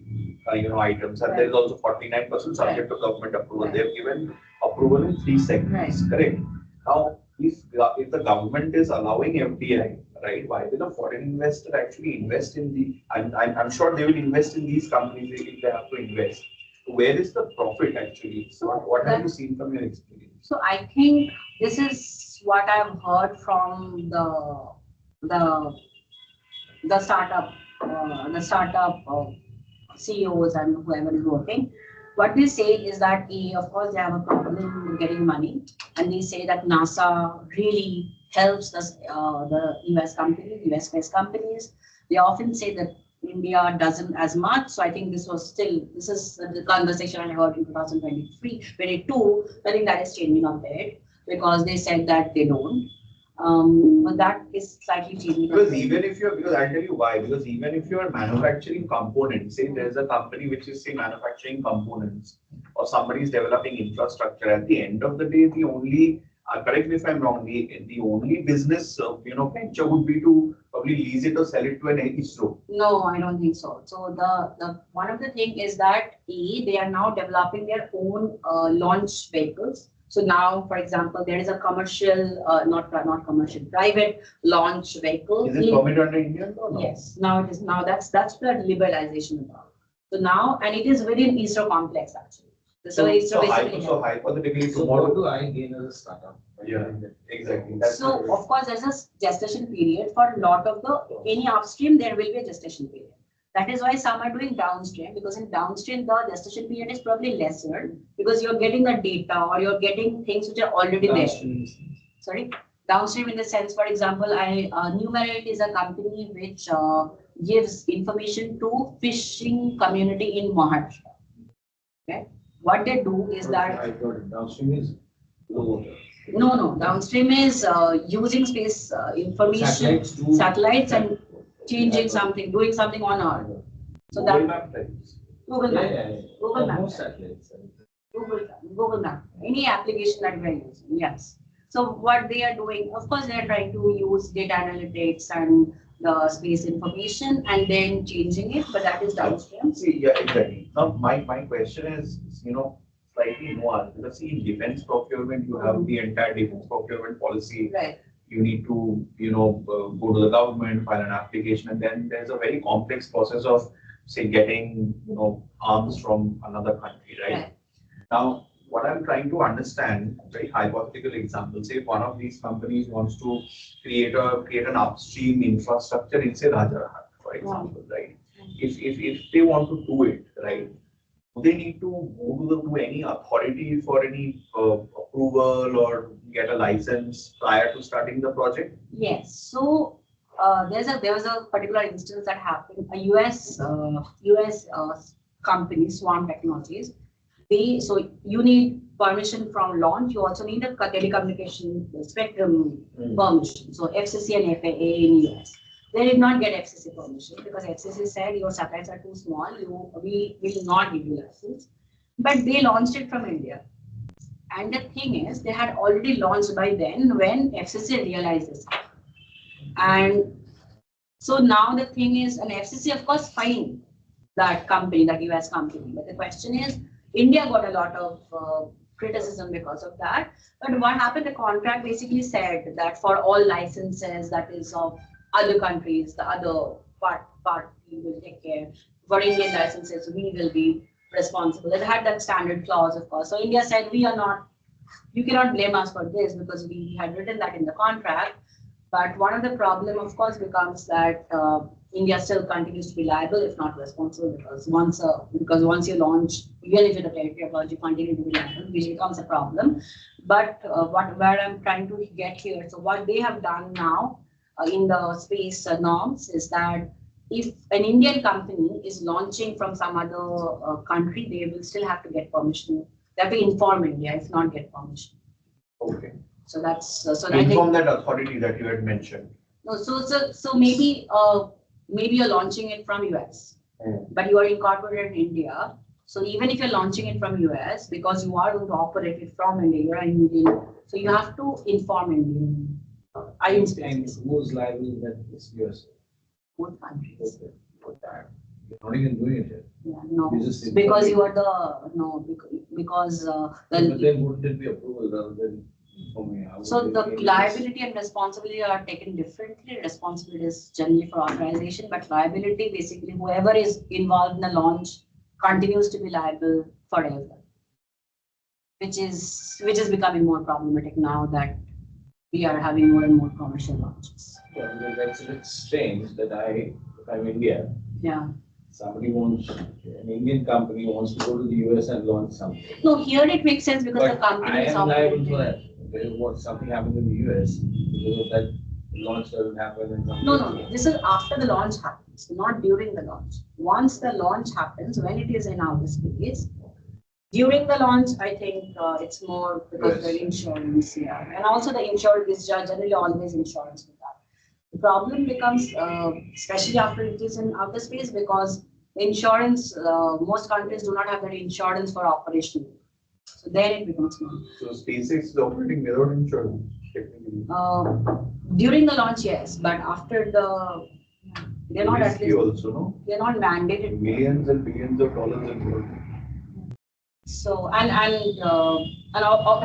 items, and Right. there's also 49% subject to government approval. Right. They've given approval in 3 segments, correct? Now, if the government is allowing FDI, right, why will a foreign investor actually invest in the? I'm sure they will invest in these companies if they have to invest. Where is the profit actually? So what have you seen from your experience? So I think this is what I've heard from the the startup CEOs and whoever is working. What they say is that of course they have a problem getting money, and they say that NASA really helps the US companies, US based companies. They often say that India doesn't as much. So I think this is the conversation I heard in 2023, 22. I think that is changing a bit because they said that they don't. But that is slightly changing. Because I'll tell you why. Because even if you're manufacturing components, say there's a company which is say manufacturing components, or somebody is developing infrastructure. At the end of the day, the only correct me if I'm wrong, the only business venture would be to probably lease it or sell it to an ISRO. No, I don't think so. So the one of the thing is that they are now developing their own launch vehicles. So now, for example, there is a commercial, not commercial, private launch vehicle. Is it permitted under Indian law? No? Yes, now it is. Now that's the liberalization about. So now, and it is within ISRO complex actually. So hypothetically, So what do I gain as a startup? Yeah, exactly. So of course, there's a gestation period for a lot of any upstream. There will be a gestation period. That is why some are doing downstream, because in downstream the gestation period is probably lesser because you're getting the data or you're getting things which are already there. Sorry, downstream in the sense, for example, Numerate is a company which gives information to fishing community in Maharashtra. Okay, what they do is that I got it. Downstream is low water. no, downstream is using space information, satellites and changing something, doing something on Earth. So Google that Map types. Google Map, Google Map, Most satellites. Google Map, any application that we're using, yes. So what they are doing, of course, they are trying to use data analytics and the space information and then changing it, but that is downstream. See, yeah, exactly. Now, my question is, slightly nuanced because see, in defense procurement, you have the entire defense procurement policy. Right. You need to, go to the government, file an application, and then there's a very complex process of, say, getting, arms from another country, right? Now, what I'm trying to understand, very hypothetical example, say if one of these companies wants to create an upstream infrastructure in, say, Rajarahat, for example, right? If they want to do it, right, do they need to go to any authority for any approval or get a license prior to starting the project? Yes. So there was a particular instance that happened. A US company, Swarm Technologies. So you need permission from launch. You also need a telecommunication spectrum permission. So FCC and FAA in US. They did not get FCC permission because FCC said your satellites are too small. We will not give you license. But they launched it from India. And the thing is, they had already launched by then when FCC realized this. And so now the thing is, an FCC of course fined that company, that US company. But the question is, India got a lot of criticism because of that. But what happened, the contract basically said that for all licenses that is of other countries, the other party will take care. For Indian licenses, we will be responsible. It had that standard clause, of course. So India said, we are not, you cannot blame us for this because we had written that in the contract. But one of the problem, of course, becomes that India still continues to be liable, if not responsible, because once you launch, even if it's a territory of launch, you continue to be liable, which becomes a problem. But where I'm trying to get here, so what they have done now in the space norms is that if an Indian company is launching from some other country, they will still have to get permission. They have to inform India, if not get permission. Okay. So that's so. Inform that authority that you had mentioned. No, so maybe maybe you're launching it from US, but you are incorporated in India. So even if you're launching it from US, because you are going to operate it from India, you're an Indian, so you have to inform Indian. And who's liable in that is US? Both countries. You're not even doing it yet. Yeah, no, You just because you are the no because But then wouldn't it be approval rather than informing? so the liability and responsibility are taken differently. Responsibility is generally for authorization, but liability basically whoever is involved in the launch continues to be liable forever, which is becoming more problematic now that we are having more and more commercial launches. Yeah, because that's a bit strange that if I'm India, Yeah. somebody wants, an Indian company wants to go to the US and launch something. No, here it makes sense because the But company I is am liable for operating. that. If what something happens in the US, because of that launch doesn't happen and something. No. This is after the launch happens, not during the launch. Once the launch happens, when it is in outer space, during the launch, I think it's more because the insurance, yeah, and also the insurance is generally always insurance with that. The problem becomes, especially after it is in outer space, because the insurance, most countries do not have that insurance for operation. So then it becomes more. So SpaceX is operating without insurance, technically. During the launch, yes, but after they're not at Risky least, also, no? they're not mandated. Millions and billions of dollars involved. So and at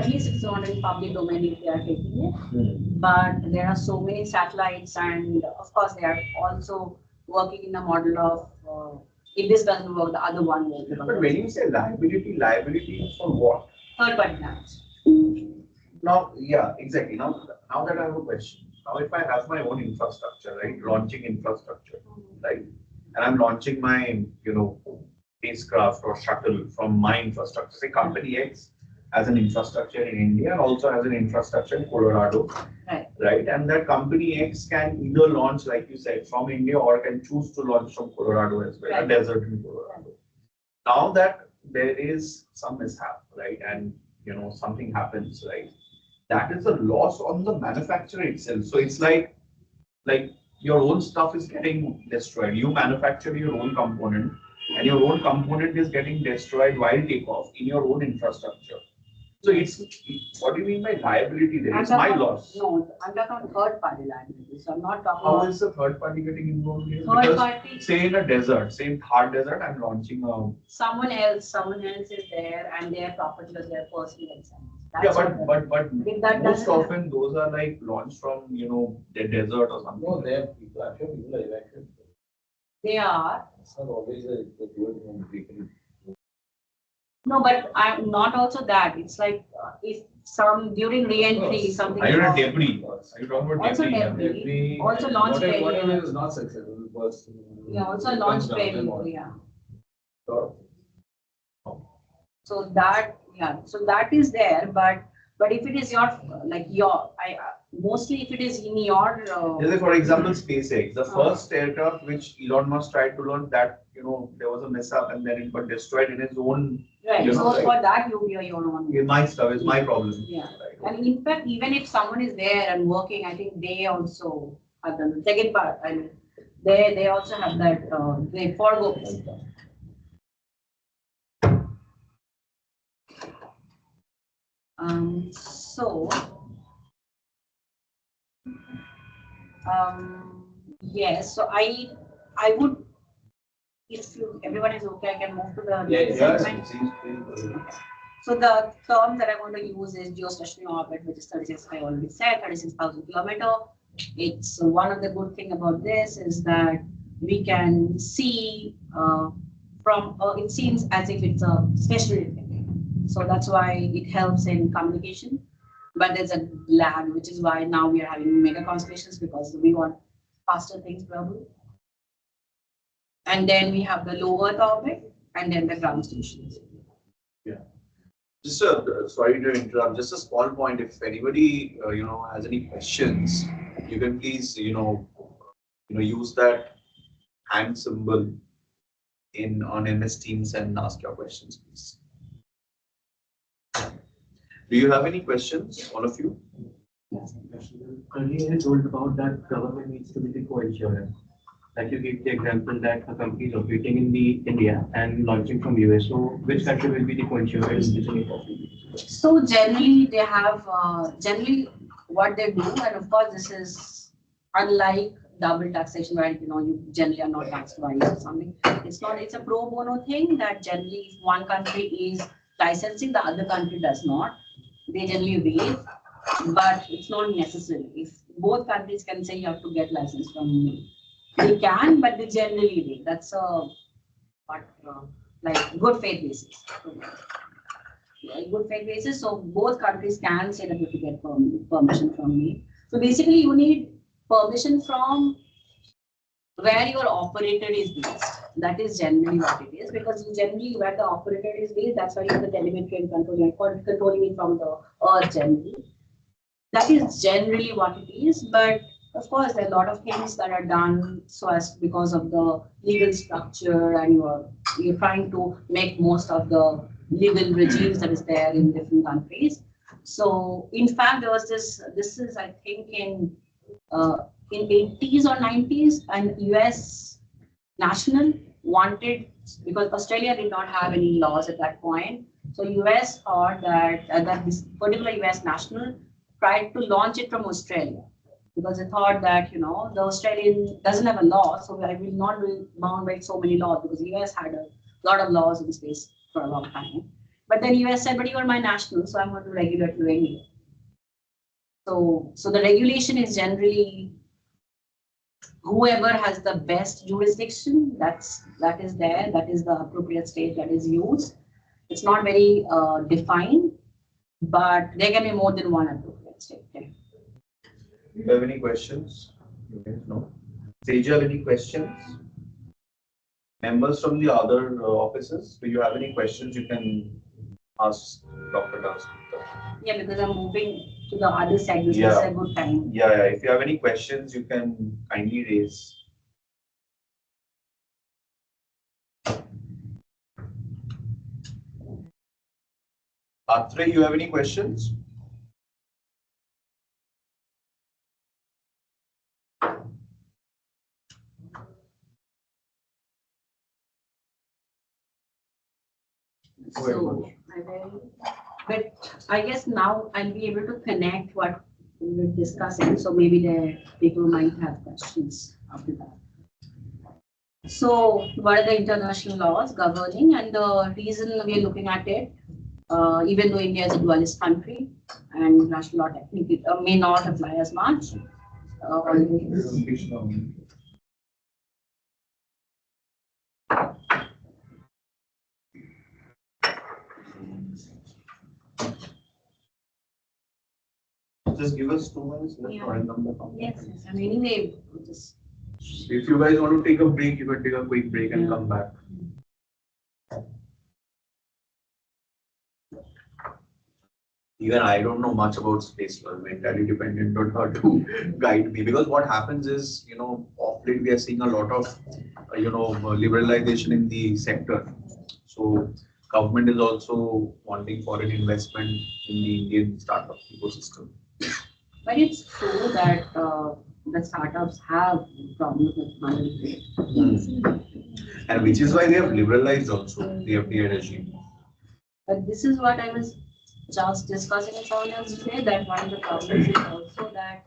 least it's not in public domain if they are taking it. But there are so many satellites, and of course they are also working in a model of if this doesn't work, the other one will. But when you say liability is for what? Third party lands. Now, yeah, exactly. Now that I have a question. Now, if I have my own infrastructure, right, launching infrastructure, right, and I'm launching my, spacecraft or shuttle from my infrastructure, say company X has an infrastructure in India and also has an infrastructure in Colorado, right? And that company X can either launch, like you said, from India or can choose to launch from Colorado as well, a desert in Colorado. Now that there is some mishap, right, and something happens, right, that is a loss on the manufacturer itself. So it's like your own stuff is getting destroyed. You manufacture your own component, and your own component is getting destroyed while takeoff in your own infrastructure. So what do you mean by liability there? It's my loss. No, I'm talking about third party liability. So I'm not talking How about is the third party getting involved here? third Because party. say in a desert, same hard desert, I'm launching a. Someone else is there and their property or their personal expense. Yeah, but If that most doesn't often those are like launched from the desert or something. No, there are people, I'm sure people are evacuated. they are. It's not always the good and people. No, but I'm not also that. It's like if during re-entry something. Are you wrong. debris? Are you talking about Also debris? debris. Also launch Whatever failure. is not successful was. Yeah, also launch failure. Yeah. Sure. So that is there, but if it is mostly if it is in your. For example, SpaceX, the first aircraft which Elon Musk tried to launch, that there was a mishap and then it got destroyed in his own. Right. So for that you bear your own. My stuff is my problem. Yeah. Right. And in fact, even if someone is there and working, I think they also have done the second part. I mean, they also have that they forego. So, yes, so I would, if everyone is okay, I can move to the next segment. So the term that I want to use is geostationary orbit, which is 36, I already said, 36,000 kilometers. It's one of the good thing about this is that we can see from it seems as if it's a stationary thing. So that's why it helps in communication. But there's a lag, which is why now we are having mega constellations because we want faster things probably. And then we have the low Earth orbit and then the ground stations. Yeah. Just sorry to interrupt. Just a small point. If anybody has any questions, you can please use that hand symbol in on MS Teams and ask your questions, please. Do you have any questions, all of you? Earlier you told about that government needs to be the co-insurer. Like you gave the example that a company is operating in the India and launching from US. So which country will be the co-insurer in this case? So generally they have generally what they do, and of course this is unlike double taxation where you generally are not taxed twice or something. It's a pro bono thing that generally if one country is licensing, the other country does not. They generally waive, but it's not necessary. If both countries can say you have to get license from me, they can, but they generally waive. That's a like good faith basis. Good faith basis. So both countries can say that you have to get permission from me. So basically, you need permission from where your operator is based. That is generally what it is, because you generally where the operator is based, that's why you have the telemetry and controlling it from the earth generally. That is generally what it is, but of course there are a lot of things that are done so as because of the legal structure, and you're trying to make most of the legal regimes that is there in different countries. So in fact there was this is I think in 80s or 90s, and US national wanted, because Australia did not have any laws at that point. So US thought that this particular US national tried to launch it from Australia, because they thought that the Australian doesn't have a law, so I will not be bound by so many laws, because US had a lot of laws in space for a long time. But then US said, but you are my national, so I'm going to regulate you anyway. So the regulation is generally whoever has the best jurisdiction, that is there, that is the appropriate state that is used. It's not very defined, but there can be more than one appropriate state. Do you have any questions? You guys know. Sage, you have any questions? Members from the other offices, do you have any questions? You can ask Dr. Das. Yeah, because I'm moving to the other side. This is Yeah. a good time. Yeah, if you have any questions, you can kindly raise. Atre, you have any questions? So but I guess now I'll be able to connect what we were discussing. So maybe the people might have questions after that. So what are the international laws governing, and the reason we are looking at it, even though India is a dualist country and national law technically may not apply as much. Just give us 2 minutes. Yeah. Or I'll come back. Yes, I mean, anyway, just If you guys want to take a break, you can take a quick break and Yeah. come back. Even I don't know much about space, so I'm entirely dependent on her to guide me. Because what happens is, of late we are seeing a lot of, liberalization in the sector. So government is also wanting foreign investment in the Indian startup ecosystem. but it's true that the startups have problems with money. And which is why they have liberalized also the FDI regime. But this is what I was just discussing with someone else today, that one of the problems is also that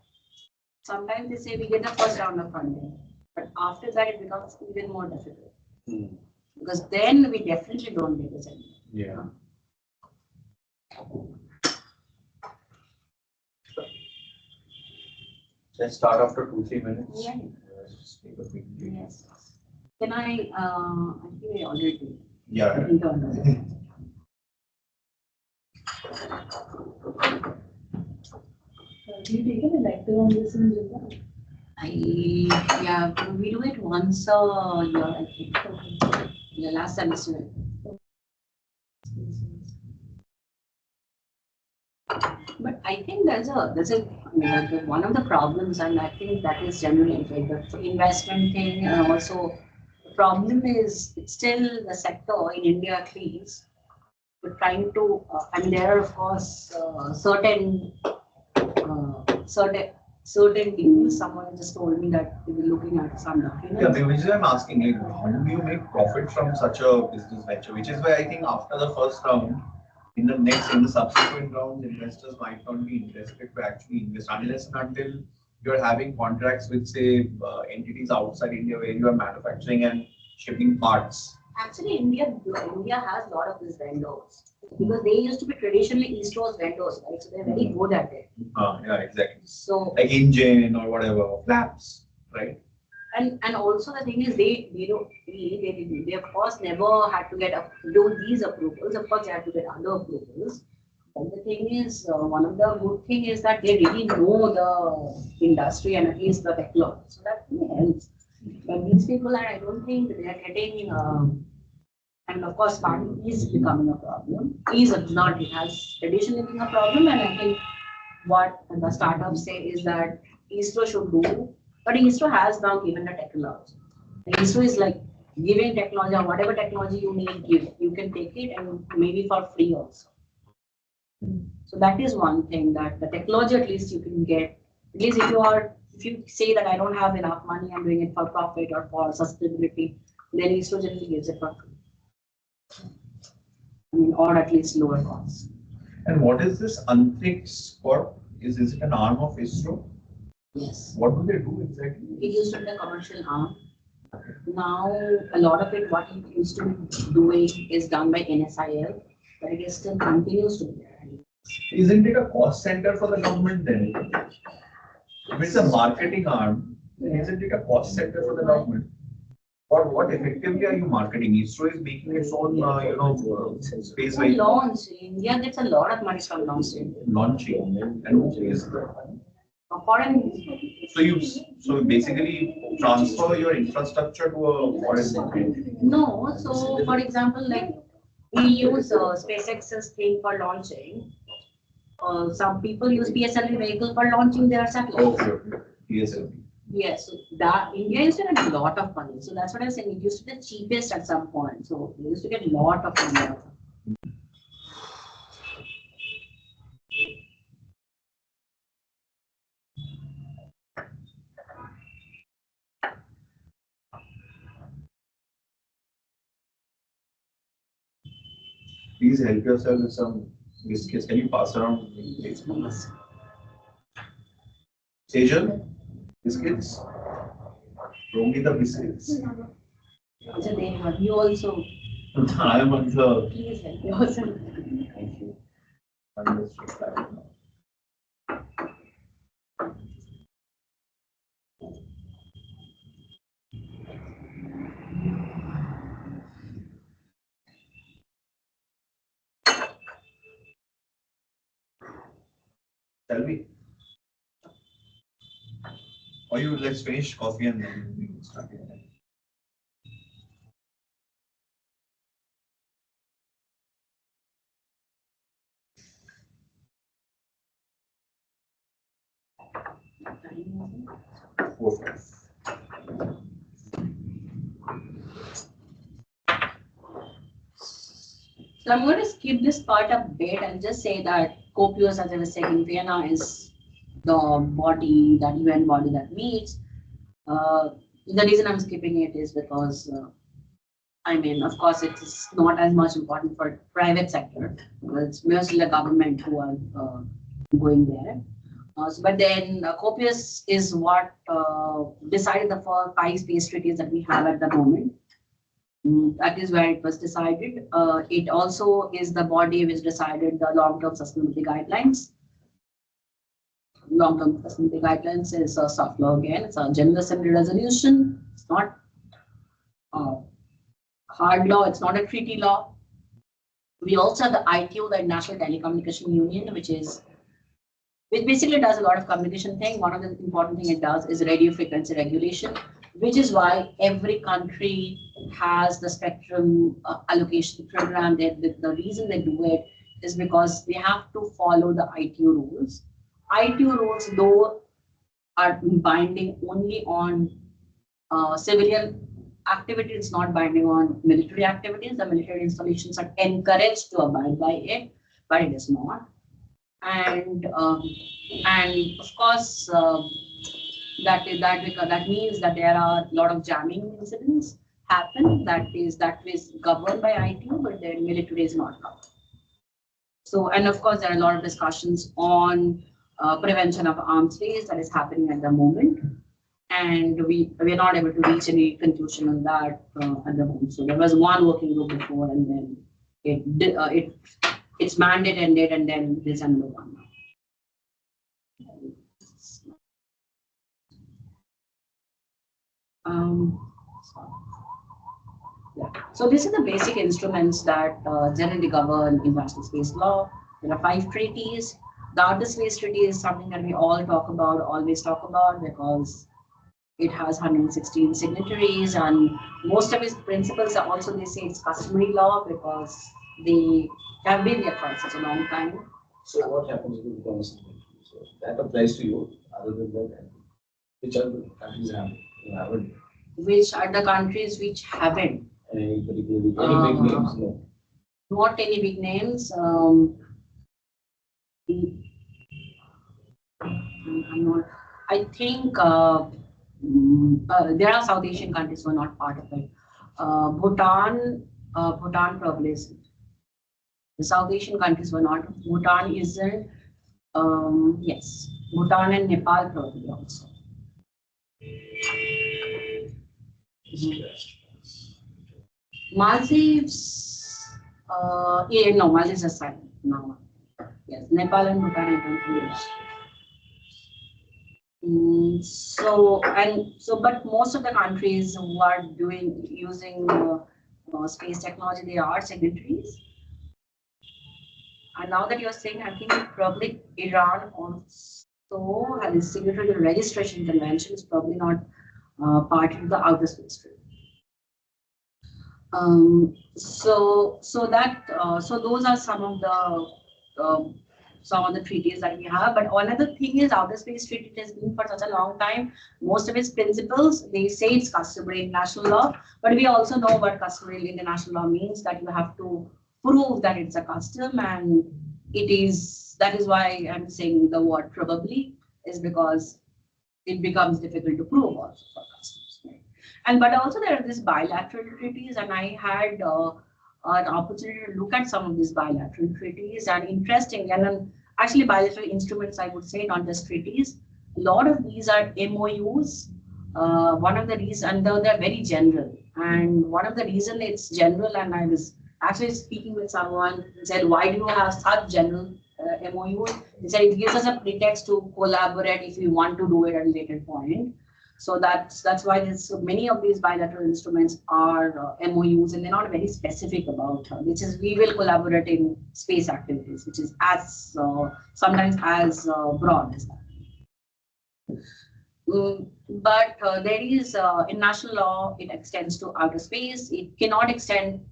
sometimes they say we get the first round of funding, but after that it becomes even more difficult. Because then we definitely don't get this anymore. Yeah. Let's start after 2-3 minutes. Yeah. Just take a quick break. Yes. Can I think I already did. Yeah. Internal. Do you take an elective on this in June? Yeah, we do it once a year, I think. The last semester. But I think I mean, one of the problems, and I think that is generally like the investment thing, and also the problem is it's still the sector in India at least. We're trying to, I mean, there are of course certain deals. Someone just told me that they were looking at some Yeah, documents. which is I'm asking, like, how do you make profit from such a business venture? Which is why I think after the first round, in the subsequent rounds, investors might not be interested to actually invest unless and until you're having contracts with, say, entities outside India where you are manufacturing and shipping parts. Actually, India has a lot of these vendors because they used to be traditionally East Coast vendors, right? So they're very good at it. Yeah, exactly. So Like engine or whatever, flaps, right? and also the thing is they of course never had to do these approvals. Of course, they had to get other approvals. But the thing is, one of the good thing is that they really know the industry and at least the technology. So that really helps. But these people are, I don't think they are getting. And of course, funding is becoming a problem. It has traditionally been a problem, and I think what the startups say is that ISRO should do, but ISRO has now given the technology. The ISRO is like giving technology, or whatever technology you need, you can take it and maybe for free also. So that is one thing that the technology at least you can get, at least if you say that I don't have enough money, I'm doing it for profit or for sustainability, then ISRO generally gives it for free. I mean, or at least lower cost. And what is this Antrix Corp? Is it an arm of ISRO? Yes. What do they do exactly? It used to be the commercial arm. Now, a lot of it, what it used to be doing is done by NSIL, but it is still continues to be there. Isn't it a cost center for the government then? If it's a marketing arm, then isn't it a cost center for the government? Or what effectively are you marketing? ISRO is making its own, space For vehicle launch, India gets a lot of money from launching. launching, and who pays the money? Foreign, So basically transfer your infrastructure to a foreign country. no, so for example, like we use SpaceX's thing for launching. Some people use PSLV vehicle for launching their satellites. Okay. PSLV. Yes, so that India used to get a lot of money. So that's what I'm saying. It used to be the cheapest at some point. So they used to get a lot of money out of it. Please help yourself with some biscuits. Can you pass around? Please? Sejal, biscuits? Only the biscuits. So they have you also. I am on the. Please help yourself. Thank you. Understood. Shall we? Or you let's finish coffee and then we will start again. Okay. So I'm going to skip this part a bit and just say that COPIOS, as I was saying, Vienna is the body, that UN body that meets. The reason I'm skipping it is because, I mean, of course, it is not as much important for private sector. It's mostly the government who are going there. But then COPIOS is what decided the 5 space treaties that we have at the moment. That is where it was decided. It also is the body which decided the long-term sustainability guidelines. Long-term sustainability guidelines is a soft law again. It's a General Assembly resolution. It's not hard law, it's not a treaty law. We also have the ITU, the International Telecommunication Union, which basically does a lot of communication thing. One of the important thing it does is radio frequency regulation, which is why every country has the spectrum allocation program. The reason they do it is because they have to follow the ITU rules. ITU rules, though, are binding only on civilian activities, not binding on military activities. The military installations are encouraged to abide by it, but it is not. And of course, that means that there are a lot of jamming incidents happen. That is governed by ITU, but the military is not covered. So, and of course, there are a lot of discussions on prevention of arms race that is happening at the moment, and we're not able to reach any conclusion on that at the moment. So there was one working group before, and then its mandate ended, and then there's another one now. Yeah. So this is the basic instruments that generally govern international space law. There are 5 treaties. The Outer Space Treaty is something that we all talk about, always talk about, because it has 116 signatories, and most of its principles are also, they say it's customary law because they have been there for such a long time. So what happens if you become a signatory? So that applies to you. Other than that, which other countries haven't? Which are the countries which haven't? Any big names? No. Not any big names. I'm not. I think there are South Asian countries who are not part of it. Bhutan probably isn't. The South Asian countries were not. Bhutan isn't. Yes, Bhutan and Nepal probably also. Maldives. Yeah, no, Maldives are silent. No. Yes, Nepal and Bhutan, I don't think. But most of the countries who are using space technology, they are signatories. And now that you're saying, I think probably Iran also has signatory to the registration convention, is probably not part of the Outer Space Treaty. So those are some of the treaties that we have. But another thing is, Outer Space Treaty has been for such a long time. Most of its principles, they say it's customary international law, but we also know what customary international law means, that you have to prove that it's a custom, and it is. That is why I'm saying the word probably, is because it becomes difficult to prove also for customs. Right? But also there are these bilateral treaties, and I had an opportunity to look at some of these bilateral treaties, and interesting, and actually bilateral instruments, I would say, not just treaties. A lot of these are MOUs. One of the reasons, and they're very general, and one of the reason it's general, and I was actually speaking with someone who said, why do you have such general MOUs? He said it gives us a pretext to collaborate if we want to do it at a later point. So that's why there's so many of these bilateral instruments are MOUs, and they're not very specific about which is we will collaborate in space activities, which is as sometimes as broad as that. But there is international law, it extends to outer space. It cannot extend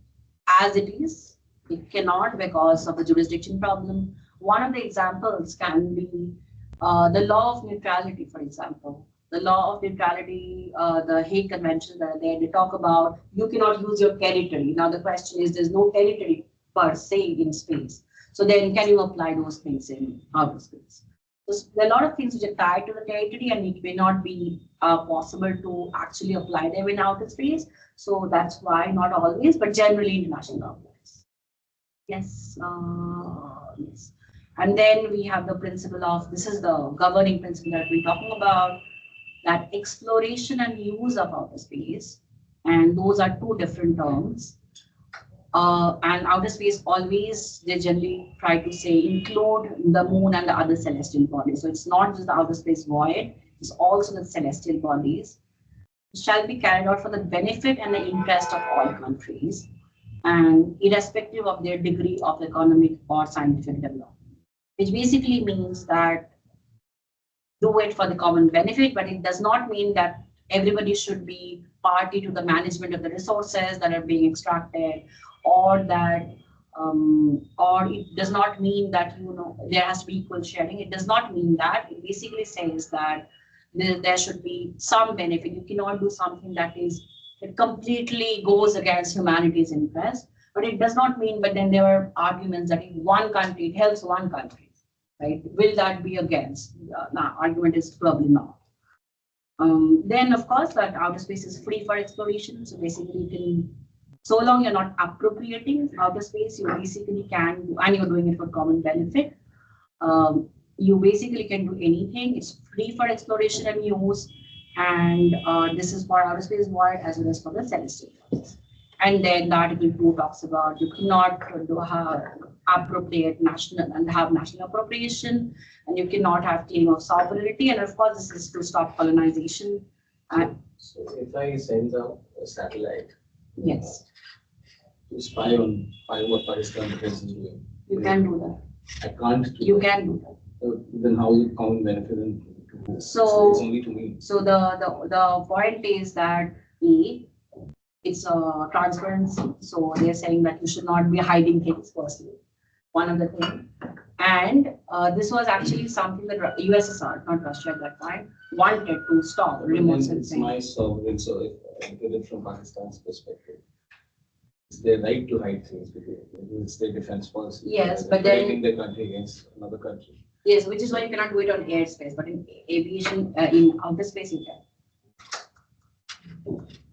as it is. It cannot because of the jurisdiction problem. One of the examples can be the law of neutrality, for example. The law of neutrality, the Hague Convention that are there, they talk about you cannot use your territory. Now the question is, there's no territory per se in space. So then can you apply those things in outer space? So there are a lot of things which are tied to the territory, and it may not be possible to actually apply them in outer space. So that's why not always, but generally international law applies. Yes, yes. And then we have the principle of, this is the governing principle that we're talking about, that exploration and use of outer space, and those are two different terms. And outer space always, they generally try to say include the moon and the other celestial bodies. So it's not just the outer space void, it's also the celestial bodies. shall be carried out for the benefit and the interest of all countries, and irrespective of their degree of economic or scientific development, which basically means that do it for the common benefit, but it does not mean that everybody should be party to the management of the resources that are being extracted, or that or it does not mean that there has to be equal sharing. It does not mean that. It basically says that there should be some benefit. You cannot do something that completely goes against humanity's interest. But it does not mean. But then there are arguments that in one country it helps one country, right? Will that be against? No, argument is probably not. Then of course that outer space is free for exploration. So basically you can, so long you're not appropriating outer space, you basically can do, and you're doing it for common benefit. You basically can do anything. It's free for exploration and use, and this is for outer space void as well as for the celestial bodies. And then the Article 2 talks about you cannot appropriate national and have national appropriation, and you cannot have claim of sovereignty. And of course, this is to stop colonization. So if I send out a satellite Yes, to spy on what Pakistan defense is doing, you can do that. I can't do You that. can do that. Then how is it common benefit? And So- it's only to me. So the point is that it's a transparency. So they're saying that you should not be hiding things firstly. One of the things. And this was actually something that USSR, not Russia at that time, wanted to stop remote It's sensing. my sovereign, so if I look at it from Pakistan's perspective, it's their right to hide things because it's their defense policy. Yes, They're but then- protecting their country against another country. Yes, which is why you cannot do it on airspace, but in aviation, in outer space you can.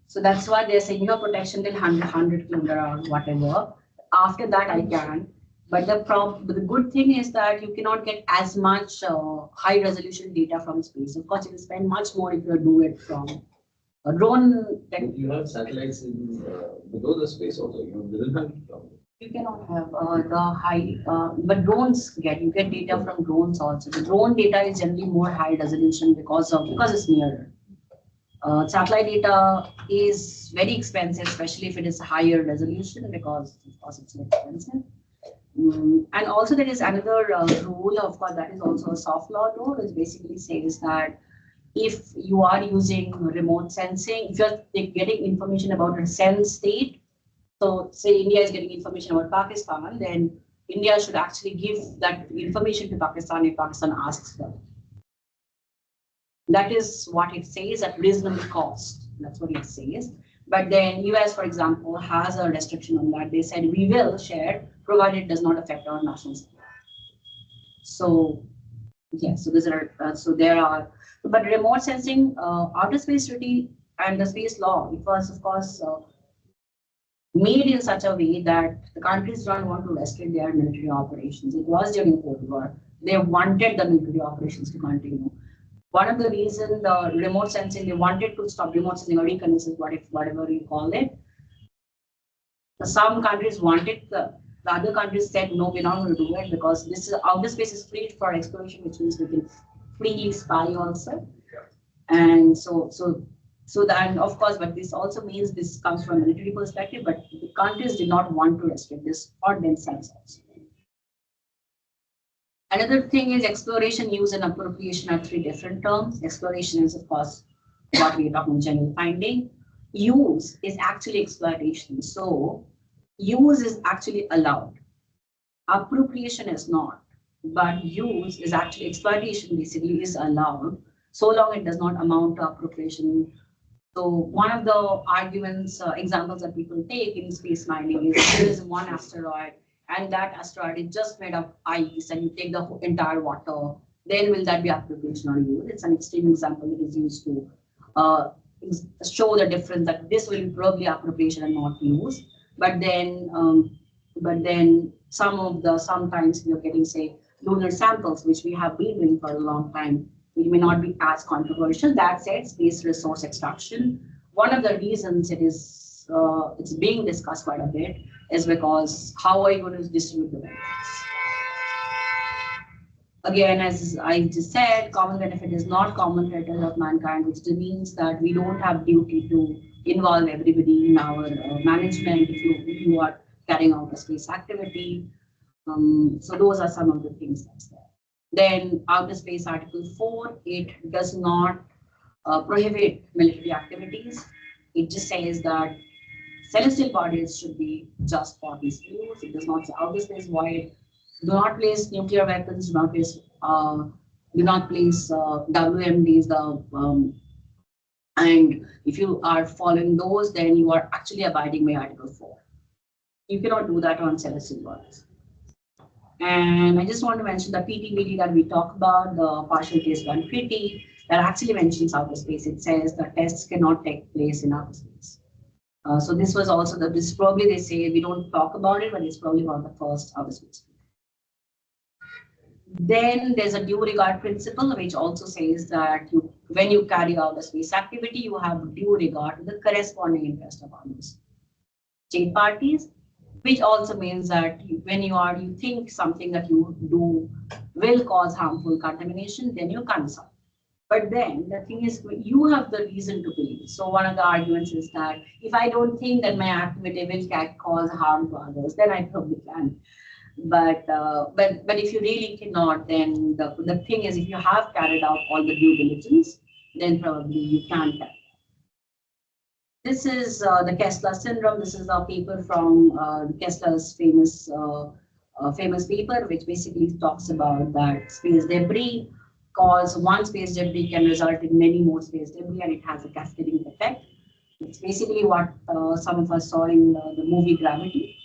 So that's why they're saying, protection till 100 kilometer or whatever. After that I can. But the good thing is that you cannot get as much high resolution data from space. Of course, you will spend much more if you do it from a drone. But you have satellites in, below the space also, you didn't have You cannot have the high, but you get data from drones also. The drone data is generally more high resolution because it's nearer. Satellite data is very expensive, especially if it is higher resolution because of course it's more expensive. And also there is another rule, of course, that is also a soft law rule, which basically says that if you are using remote sensing, if you're getting information about a sense state, so say India is getting information about Pakistan, then India should actually give that information to Pakistan if Pakistan asks for it. That is what it says at reasonable cost. That's what it says. But then US, for example, has a restriction on that. They said we will share provided it does not affect our national security. So yes, so there are, but remote sensing, outer space treaty and the space law, it was of course made in such a way that the countries don't want to restrict their military operations. It was during Cold War. They wanted the military operations to continue. One of the reasons the remote sensing, they wanted to stop remote sensing or reconnaissance, whatever you call it. Some countries wanted, the other countries said, no, we're not going to do it because this is outer space is free for exploration, which means we can freely spy also. And so then of course, but this also means this comes from a military perspective, but the countries did not want to restrict this for themselves also. Another thing is exploration, use, and appropriation are three different terms. Exploration is, of course, what we are talking about, general finding. Use is actually exploitation. So use is actually allowed. Appropriation is not, but use is actually exploitation basically is allowed so long it does not amount to appropriation. So one of the arguments, examples that people take in space mining is there is one asteroid and that asteroid is just made of ice and you take the entire water, then will that be appropriation or use? It's an extreme example that is used to show the difference that this will be probably appropriation and not use. But then sometimes you're getting, say, lunar samples, which we have been doing for a long time. It may not be as controversial. That said, space resource extraction, one of the reasons it's being discussed quite a bit is because how are you going to distribute the benefits? Again, as I just said, common benefit is not common heritage of mankind, which means that we don't have duty to involve everybody in our management if you are carrying out a space activity. So those are some of the things that's there. Then Outer Space Article 4, it does not prohibit military activities. It just says that celestial bodies should be just for peaceful use. It does not say outer space void. Do not place nuclear weapons. Do not place WMDs. And if you are following those, then you are actually abiding by Article 4. You cannot do that on celestial bodies. And I just want to mention the PTBT that we talk about, the partial case one treaty, that actually mentions outer space. It says that tests cannot take place in outer space. So this was also this probably they say we don't talk about it, but it's probably one of the first outer space. Then there's a due regard principle, which also says that when you carry out a space activity, you have due regard to the corresponding interest of others, state parties, which also means that when you think something that you do will cause harmful contamination, then you consult. But then the thing is, you have the reason to believe. So one of the arguments is that if I don't think that my activity will cause harm to others, then I probably can. But if you really cannot, then the thing is, if you have carried out all the due diligence, then probably you can carry. This is the Kessler syndrome. This is a paper from Kessler's famous paper, which basically talks about that space debris cause one space debris can result in many more space debris, and it has a cascading effect. It's basically what some of us saw in the movie Gravity.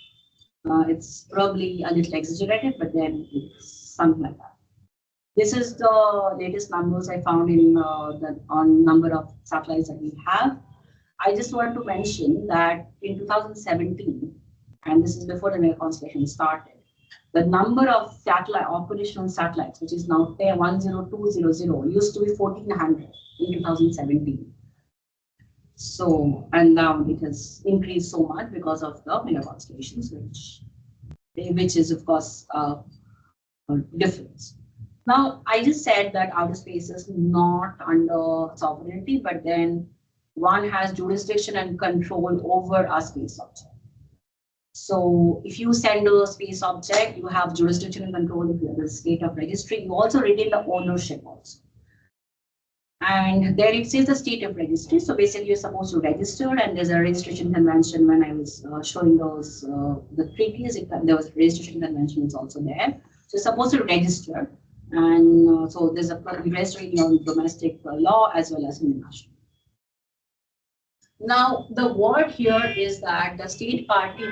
It's probably a little exaggerated, but then it's something like that. This is the latest numbers I found in on number of satellites that we have. I just want to mention that in 2017, and this is before the mega constellation started, the number of operational satellites, which is now 10200, used to be 1400 in 2017. So, and now it has increased so much because of the mega constellations, which is of course a difference. Now, I just said that outer space is not under sovereignty, but then one has jurisdiction and control over a space object. So if you send a space object, you have jurisdiction and control if you have the state of registry. You also retain the ownership also. And there it says the state of registry. So basically you're supposed to register, and there's a registration convention. When I was showing those, the treaties, there was registration convention is also there. So you're supposed to register. And so there's a registering on domestic law as well as international. Now, the word here is that the state party,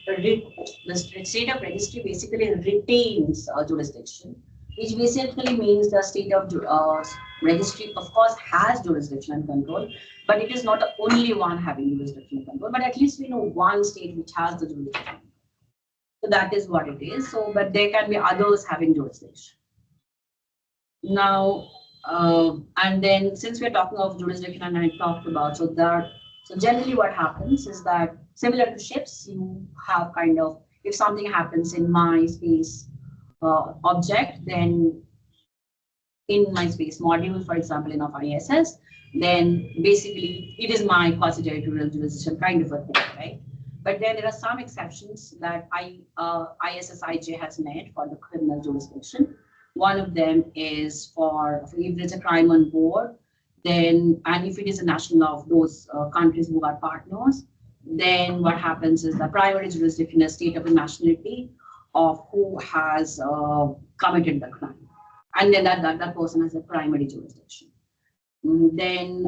the state of registry basically retains jurisdiction, which basically means the state of registry, of course, has jurisdiction and control, but it is not the only one having jurisdiction and control, but at least we know one state which has the jurisdiction. So that is what it is. So, but there can be others having jurisdiction. Now, and then since we're talking of jurisdiction, and I talked about, so generally what happens is that similar to ships, you have kind of, if something happens in my space object, then in my space module, for example, in of ISS, then basically it is my quasi-territorial jurisdiction kind of a thing, right? But then there are some exceptions that ISSIJ has made for the criminal jurisdiction. One of them is for if there's a crime on board, then, and if it is a national law of those countries who are partners, then what happens is the primary jurisdiction is state of the nationality of who has committed the crime. And then that person has a primary jurisdiction. Then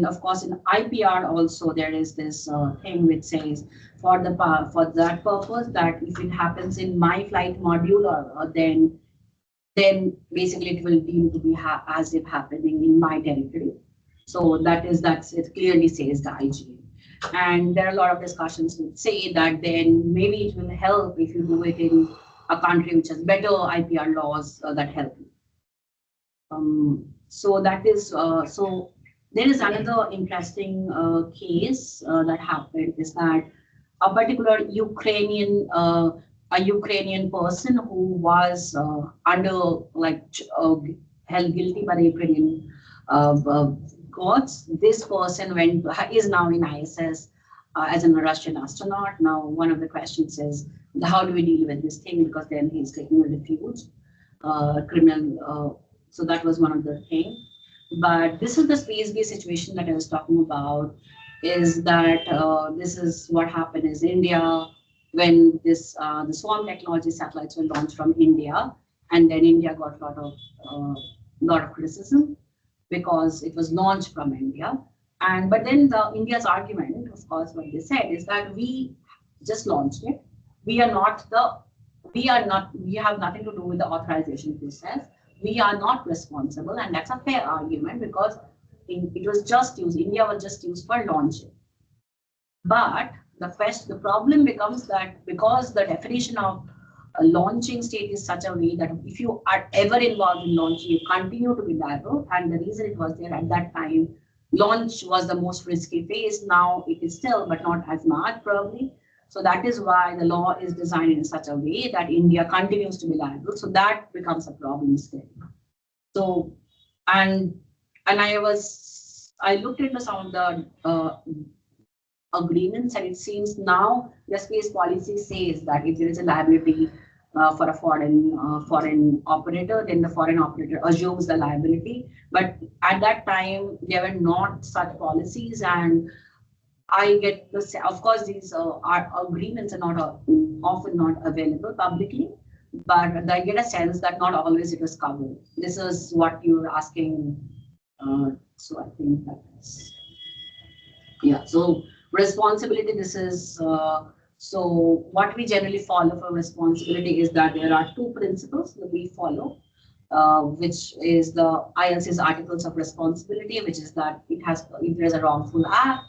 of course in IPR also there is this thing which says for that purpose that if it happens in my flight module, then basically it will deem to be as if happening in my territory. So it clearly says the IGA. And there are a lot of discussions which say that then maybe it will help if you do it in a country which has better IPR laws that help you. So that is so there is another interesting case that happened is that a particular Ukrainian a Ukrainian person who was under held guilty by the Ukrainian courts. This person is now in ISS as a Russian astronaut. Now, one of the questions is, how do we deal with this thing? Because then he's taking a refuge, criminal. So that was one of the things. But this is the space-based situation that I was talking about. Is that this is what happened is India when the swarm technology satellites were launched from India, and then India got lot of criticism because it was launched from India. And but then the India's argument, of course, what they said is that we just launched it. We are not we have nothing to do with the authorization process. We are not responsible, and that's a fair argument because it was just used. India was just used for launching. But the problem becomes that because the definition of a launching state is such a way that if you are ever involved in launching, you continue to be liable. And the reason it was there at that time, launch was the most risky phase. Now it is still, but not as much probably. So that is why the law is designed in such a way that India continues to be liable. So that becomes a problem still. So, and I looked into some of the agreements, and it seems now the space policy says that if there is a liability for a foreign operator, then the foreign operator assumes the liability. But at that time, there were not such policies, and I get the of course these agreements are not often not available publicly, but I get a sense that not always it was covered. This is what you're asking. So I think that's yeah. So responsibility. This is so what we generally follow for responsibility is that there are two principles that we follow, which is the ILC's articles of responsibility, which is that it has if there is a wrongful act,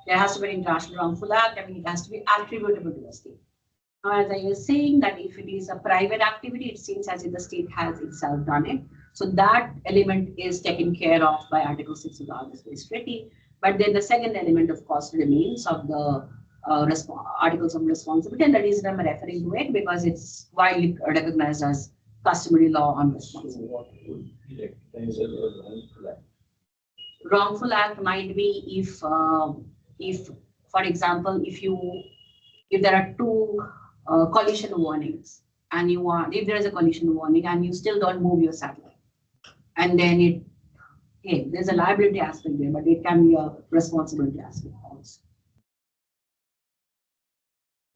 there has to be an international wrongful act. I mean, it has to be attributable to the state. Now, as I was saying, that if it is a private activity, it seems as if the state has itself done it. So that element is taken care of by Article 6 of the Outer Space Treaty. But then the second element, of course, remains of the articles of responsibility, and the reason I'm referring to it because it's widely recognized as customary law on responsibility. So what would be recognized as a wrongful act? Wrongful act might be if, for example, if there are two collision warnings, and if there is a collision warning and you still don't move your satellite, and then there's a liability aspect there, but it can be a responsibility aspect also.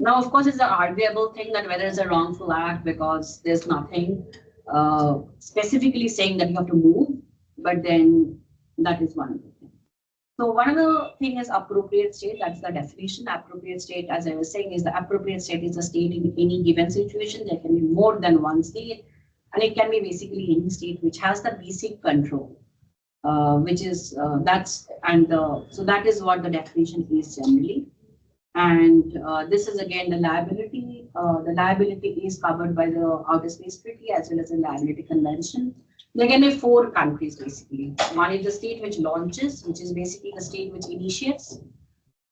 Now, of course, it's an arguable thing that whether it's a wrongful act because there's nothing specifically saying that you have to move, but then that is one of the things. So one of the things is appropriate state. That's the definition. Appropriate state, as I was saying, is the appropriate state is a state in any given situation. There can be more than one state, and it can be basically any state which has the basic control. Which is so that is what the definition is generally, and this is again the liability. The liability is covered by the Outer Space Treaty as well as the Liability Convention. There can be four countries basically. One is the state which launches, which is basically the state which initiates,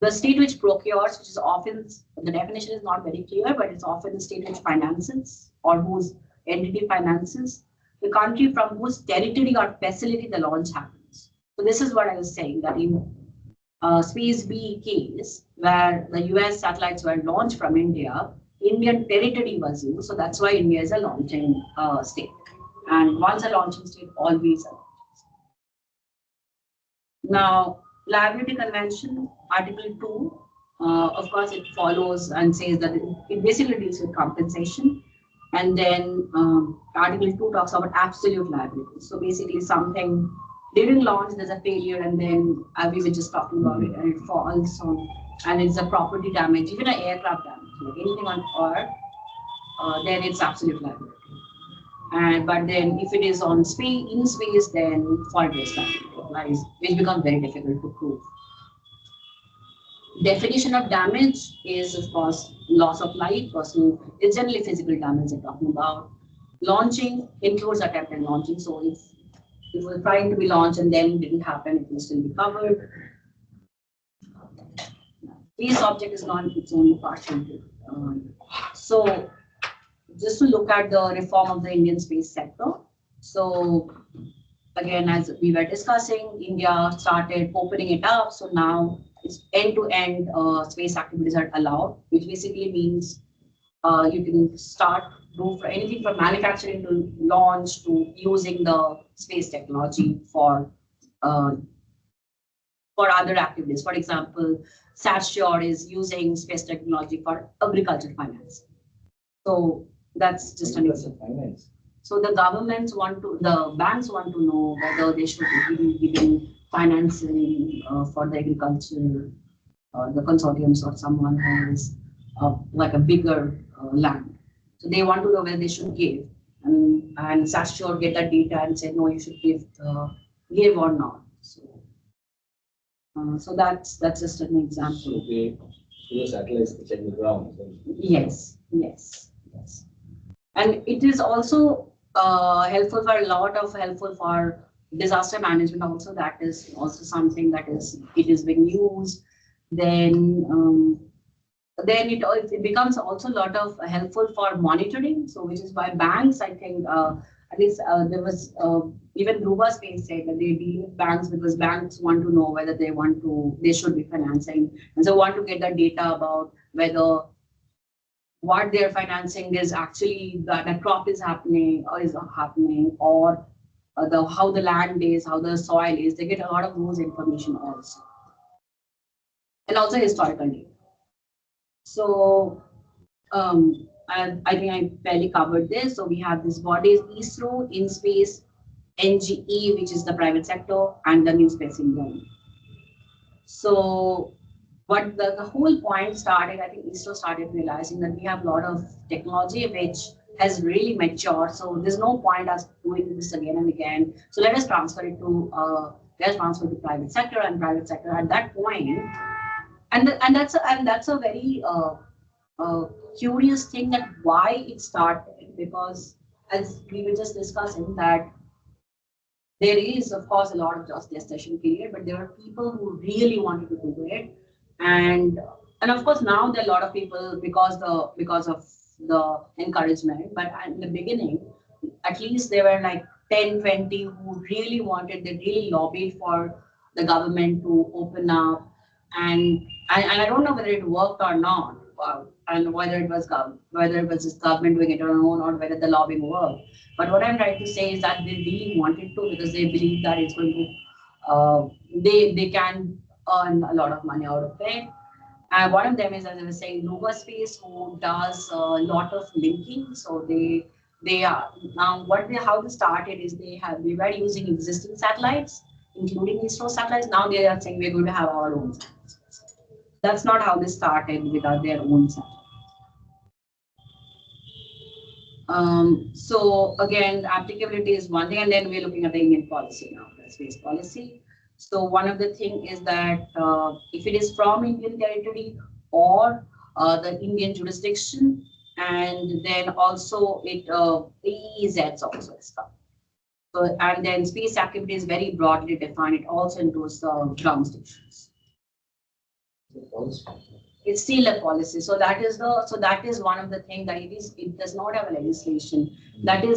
the state which procures, which is often the definition is not very clear, but it's often the state which finances or whose entity finances, the country from whose territory or facility the launch happens. So this is what I was saying, that in Space B case, where the US satellites were launched from India, Indian territory was used. So that's why India is a launching state. And once a launching state, always a launching state. Now, Liability Convention, Article 2, of course, it follows and says that it basically deals with compensation. And then Article 2 talks about absolute liability. So basically something during launch, there's a failure, and then we were just talking about it, and it falls on, and it's a property damage, even an aircraft damage, like anything on Earth, then it's absolute liability. But then if it is in space, then fault-based liability applies, which becomes very difficult to prove. Definition of damage is, of course, loss of life, personal. It's generally physical damage they're talking about. Launching includes attempted launching. So if it was trying to be launched and then didn't happen, it will still be covered. This object is not its only partial. So just to look at the reform of the Indian space sector. So again, as we were discussing, India started opening it up. So now it's end-to-end space activities are allowed, which basically means you can start do for anything from manufacturing to launch to using the space technology uh, for other activities. For example, SatSure is using space technology for agriculture finance. So that's just an example. Finance. So the the banks want to know whether they should be giving financing for the agriculture, the consortiums or someone who is like a bigger land. So they want to know whether they should give, and SatSure get that data and say no, you should give or not. So that's just an example. So they, through the satellites, they check the ground. Yes, yes, yes. And it is also helpful for disaster management also. That is also something that it is being used. Then it becomes also a lot of helpful for monitoring. So which is why banks, I think, at least there was even Ruba Space said that they deal with banks because banks want to know whether they should be financing, and so want to get the data about whether what they're financing is actually that crop is happening or is not happening, or how the land is, how the soil is. They get a lot of those information also, and also historical data. So I think I fairly covered this. So we have these bodies: ISRO, InSpace, NGE, which is the private sector, and the New Space India. So what the whole point started, I think ISRO started realizing that we have a lot of technology which has really matured. So there's no point us doing this again and again. So let us transfer it to private sector, and private sector at that point. And that's a very curious thing that why it started, because as we were just discussing that there is of course a lot of just gestation period, but there are people who really wanted to do it, and of course now there are a lot of people because of the encouragement, but in the beginning at least there were like 10, 20 who really wanted, they really lobbied for the government to open up, and I don't know whether it worked or not, and whether it was just government doing it on own or whether the lobbying worked. But what I'm trying to say is that they really wanted to, because they believe that it's going to they can earn a lot of money out of it. And one of them is, as I was saying, Nova Space, who does a lot of linking. So they are now how they started is they were using existing satellites, including ISRO satellites. Now they are saying we're going to have our own satellites. That's not how they started without their own satellite. So again, applicability is one thing, and then we're looking at the Indian policy now, the space policy. So one of the thing is that if it is from Indian territory or the Indian jurisdiction, and then also EEZs also is come. So and then space activity is very broadly defined. It also includes the ground stations. It's still a policy. So that is one of the things that it does not have a legislation. That's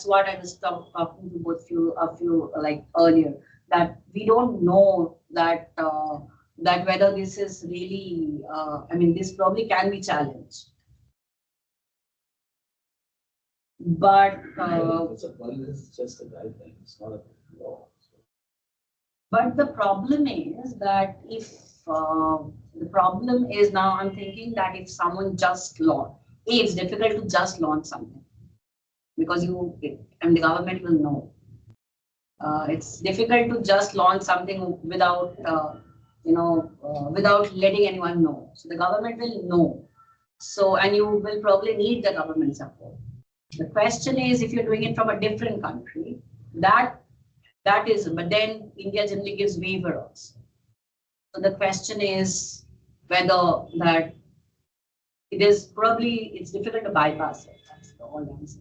what I was talking to a few like earlier, that we don't know that whether this is really this probably can be challenged. But it's just a guideline, it's not a law. But the problem is that the problem is now I'm thinking that if someone just launch, it's difficult to just launch something because the government will know. It's difficult to just launch something without without letting anyone know. So the government will know. So and you will probably need the government support. The question is if you're doing it from a different country, that is, but then India generally gives waiver also. So the question is whether that it's difficult to bypass it. That's the whole answer.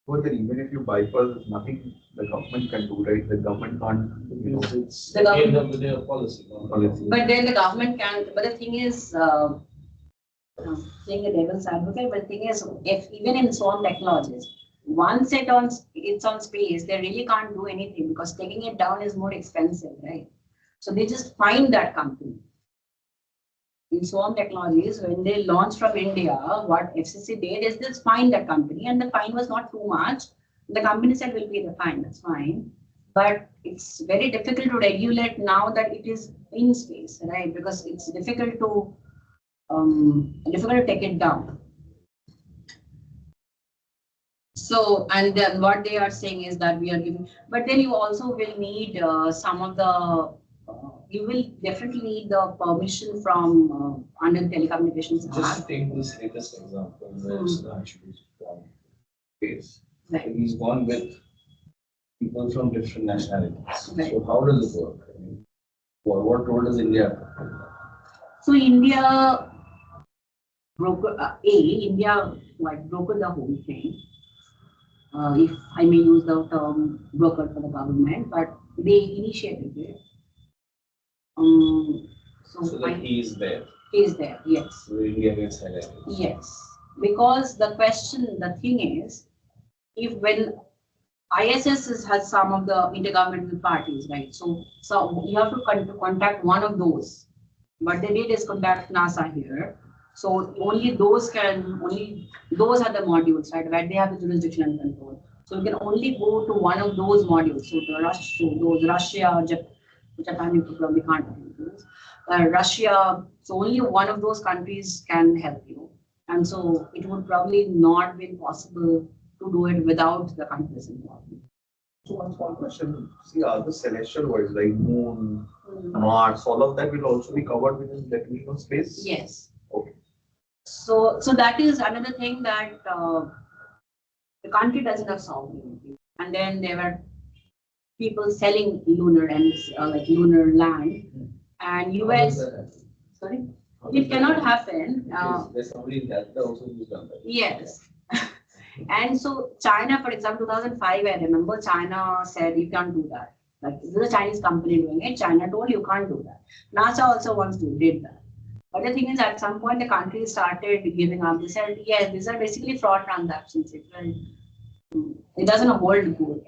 But then even if you bypass, there's nothing the government can do, right? The government can't. Because it's The the end government- of the day of policy. Policy. But then the government can. But the thing is, playing a devil's advocate, but the thing is, if even in swarm technologies, once it's on space, they really can't do anything because taking it down is more expensive, right? So they just find that company. In swarm technologies, when they launched from India, what FCC did is just find that company, and the fine was not too much. The company said we'll pay the fine, that's fine. But it's very difficult to regulate now that it is in space, right? Because it's difficult to take it down. So, and then what they are saying is that we are giving, but then you also will need some of the, you will definitely need the permission from under the Telecommunications Just to Act. take this latest example, where Sudhanshu is from space, Right. he's gone with people from different nationalities. Right. So how does it work? I mean, what role does India play? So India India like brokered the whole thing. If I may use the term broker for the government, but they initiated it. So So that he is there, he is there, yes. so India gets highlighted. Yes, because the thing is, if when has some of the intergovernmental parties, right? So you have to contact one of those. What they did is contact NASA here. So only those are the modules, right? Where they have the jurisdiction and control. So you can only go to one of those modules. So Russia, Japan, you probably can't use. Russia, so only one of those countries can help you. And so it would probably not be possible to do it without the countries involved. So one small question. See, other celestial bodies like Moon, Mars, all of that will also be covered within the definition of space? Yes. Okay. So that is another thing that the country doesn't have sovereignty. And then there were people selling lunar and like lunar land. And How does US, that happen? sorry, How does it that cannot happen? happen. There's somebody in Calcutta also who's done that. Yes. And so China, for example, 2005, I remember China said you can't do that. Like this is a Chinese company doing it. China told you can't do that. NASA also once did that. But the thing is, at some point, the country started giving up. They said, yes, these are basically fraud transactions. It doesn't hold good.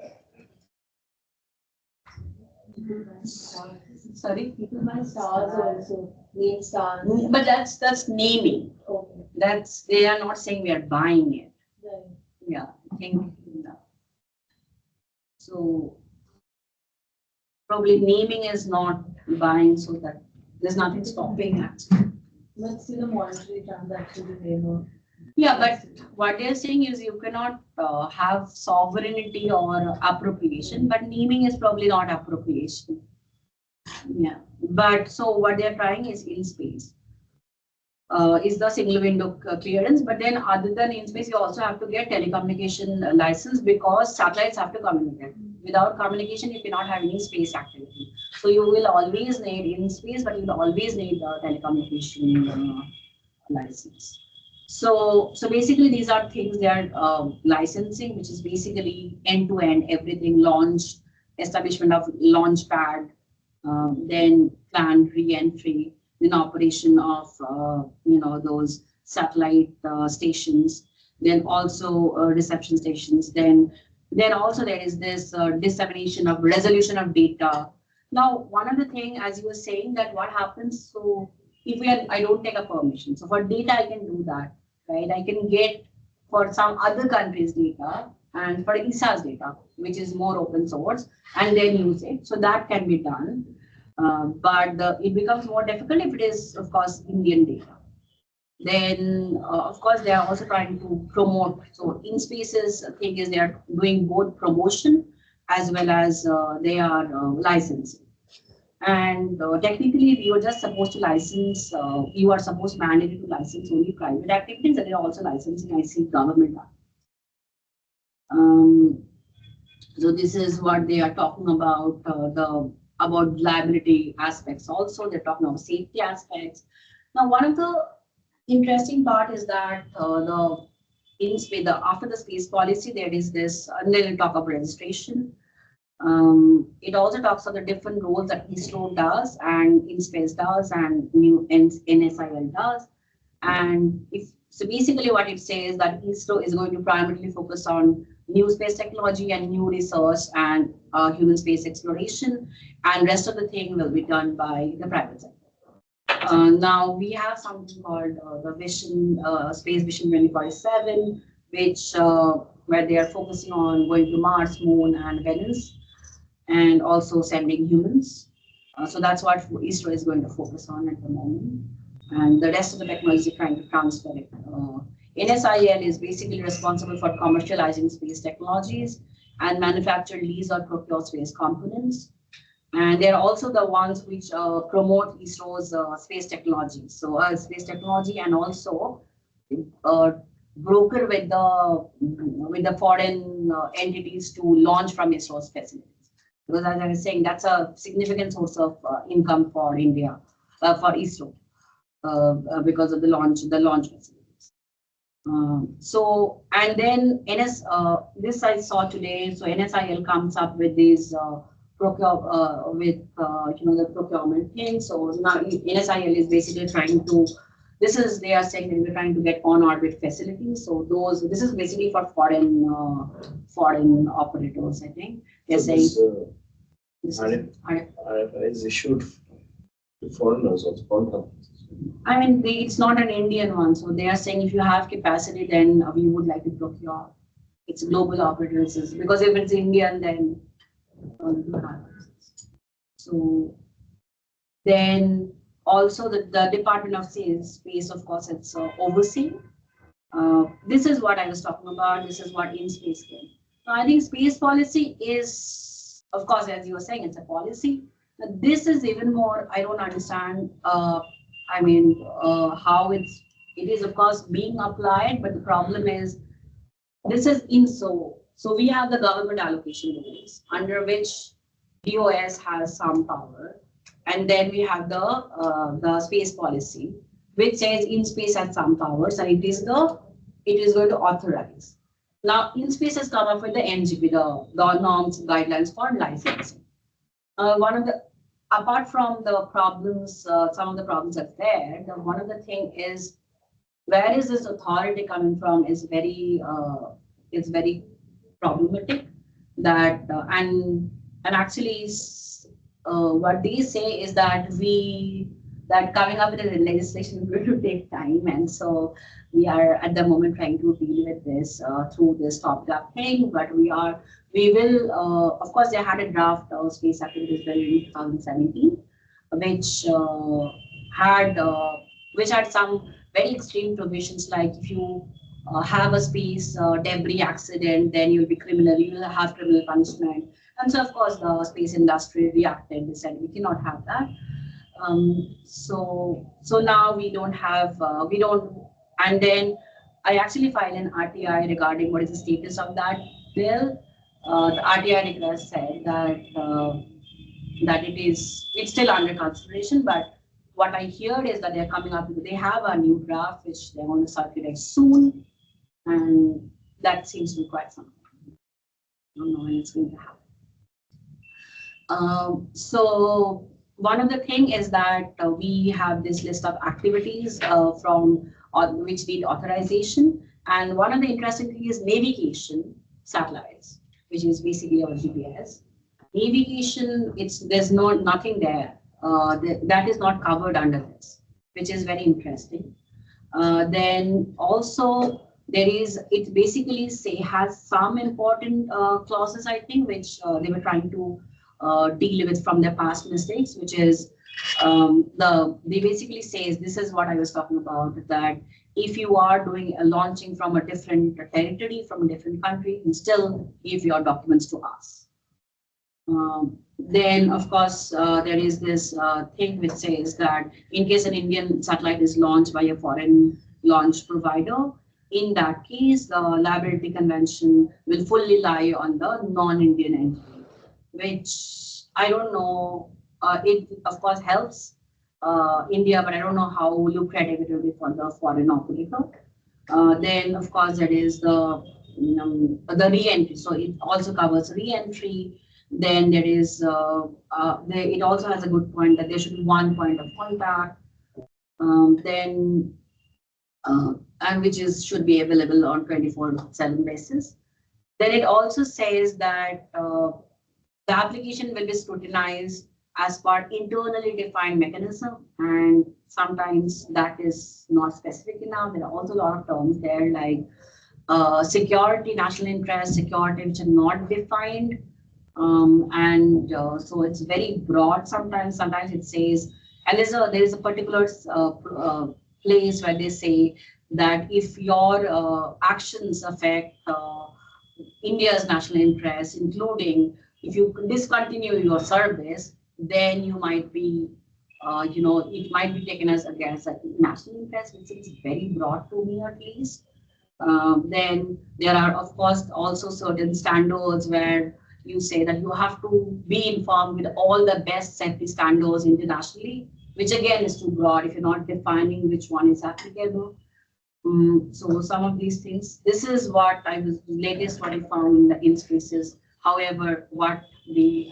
Sorry? People buy stars also, name stars. But that's naming. Okay. They are not saying we are buying it. Right. Yeah, I think that. So probably naming is not buying, so that there's nothing stopping that. But still a monetary transaction is name. Yeah, but what they're saying is you cannot have sovereignty or appropriation, but naming is probably not appropriation. Yeah, but so what they're trying is in space. Is the single window clearance, but then other than in space, you also have to get telecommunication license because satellites have to communicate. Without communication, you cannot have any space activity. So you will always need in space, but you will always need the telecommunication license. So basically, these are things they are licensing, which is basically end to end, everything launched, establishment of launch pad, then planned re-entry, then operation of those satellite stations, then also reception stations, then also there is this dissemination of resolution of data. Now, one of the thing, as you were saying, that what happens, so if I don't take a permission, so for data I can do that, right? I can get for some other countries' data and for ESA's data, which is more open source, and then use it. So that can be done. But it becomes more difficult if it is, of course, Indian data. Then, of course, they are also trying to promote. So, in spaces, thing is they are doing both promotion as well as they are licensing. And technically, you are just supposed to license. You are supposed mandated to license only private activities, and they are also licensing. I see government. So this is what they are talking about. About liability aspects also. They're talking about safety aspects. Now, one of the interesting part is that after the space policy, there is this, and then we'll talk about registration. It also talks about the different roles that ISRO does and InSpace does and new NSIL does. And if so, basically what it says that ISRO is going to primarily focus on new space technology and new research and human space exploration, and rest of the thing will be done by the private sector. Now we have something called the Vision Space Vision 2047, which where they are focusing on going to Mars, Moon, and Venus, and also sending humans. So that's what ISRO is going to focus on at the moment, and the rest of the technology trying to transfer it. NSIL is basically responsible for commercializing space technologies and manufacture, lease, or procure space components. And they're also the ones which promote ISRO's space technology. So space technology, and also broker with the foreign entities to launch from ISRO's facilities. Because as I was saying, that's a significant source of income for India, for ISRO, because of the launch facilities. So, and then this I saw today. So NSIL comes up with these the procurement thing. So now NSIL is basically trying to. They are saying that we're trying to get on orbit facilities. So this is basically for foreign operators. I think they're saying. RFI is issued to foreigners or foreign companies. I mean, it's not an Indian one. So they are saying if you have capacity, then we would like to procure. It's global operators, because if it's Indian, then so then also the Department of Space, of course, it's overseeing. This is what I was talking about. This is what in space came. So I think space policy is, of course, as you were saying, it's a policy. But this is even more. I don't understand. How it is, of course, being applied. But the problem is, this is So we have the government allocation rules under which DOS has some power, and then we have the space policy, which says in space has some powers, and it is going to authorize. Now, in space has come up with the NGP, the norms, guidelines for licensing. Apart from the problems, some of the problems that's there, one of the thing is, where is this authority coming from is very problematic. That and actually what they say is that coming up with a legislation is going to take time, and so we are at the moment trying to deal with this through this stopgap thing. But we will of course, they had a draft of space activities bill in 2017, which had some very extreme provisions, like if you have a space debris accident, then you'll be criminal, you will have criminal punishment. And so, of course, the space industry reacted. They said, we cannot have that. So now we don't, and then I actually filed an RTI regarding what is the status of that bill. The RTI regulator said that it's still under consideration, but what I hear is that they're coming up with, they have a new draft which they're going to circulate soon, and that seems to be quite something. I don't know when it's going to happen. So one of the thing is that we have this list of activities from which need authorization, and one of the interesting things is navigation satellites, which is basically our GPS. Navigation, there's nothing there. That is not covered under this, which is very interesting. Then also it basically has some important clauses, I think, which they were trying to deal with from their past mistakes, which is they basically says, this is what I was talking about, that if you are doing a launching from a different territory, from a different country, you can still give your documents to us. Then, of course, there is this thing which says that in case an Indian satellite is launched by a foreign launch provider, in that case, the liability convention will fully lie on the non-Indian entity, which I don't know. It, of course, helps India, but I don't know how lucrative it will be for the foreign operator. Then, of course, there is the re-entry. So it also covers re-entry. Then there is, it also has a good point that there should be one point of contact. Then and which is should be available on 24/7 basis. Then it also says that the application will be scrutinized as per internally defined mechanism, and sometimes that is not specific enough. There are also a lot of terms there like security, national interest, security, which are not defined. And so it's very broad sometimes. Sometimes it says, and there is a particular place where they say that if your actions affect India's national interest, including if you discontinue your service, then you might be, it might be taken as against a national interest, which is very broad to me at least. Then there are, of course, also certain standards where you say that you have to be informed with all the best safety standards internationally, which again is too broad if you're not defining which one is applicable. So some of these things, this is what I was latest what I found in the in-spaces. However, I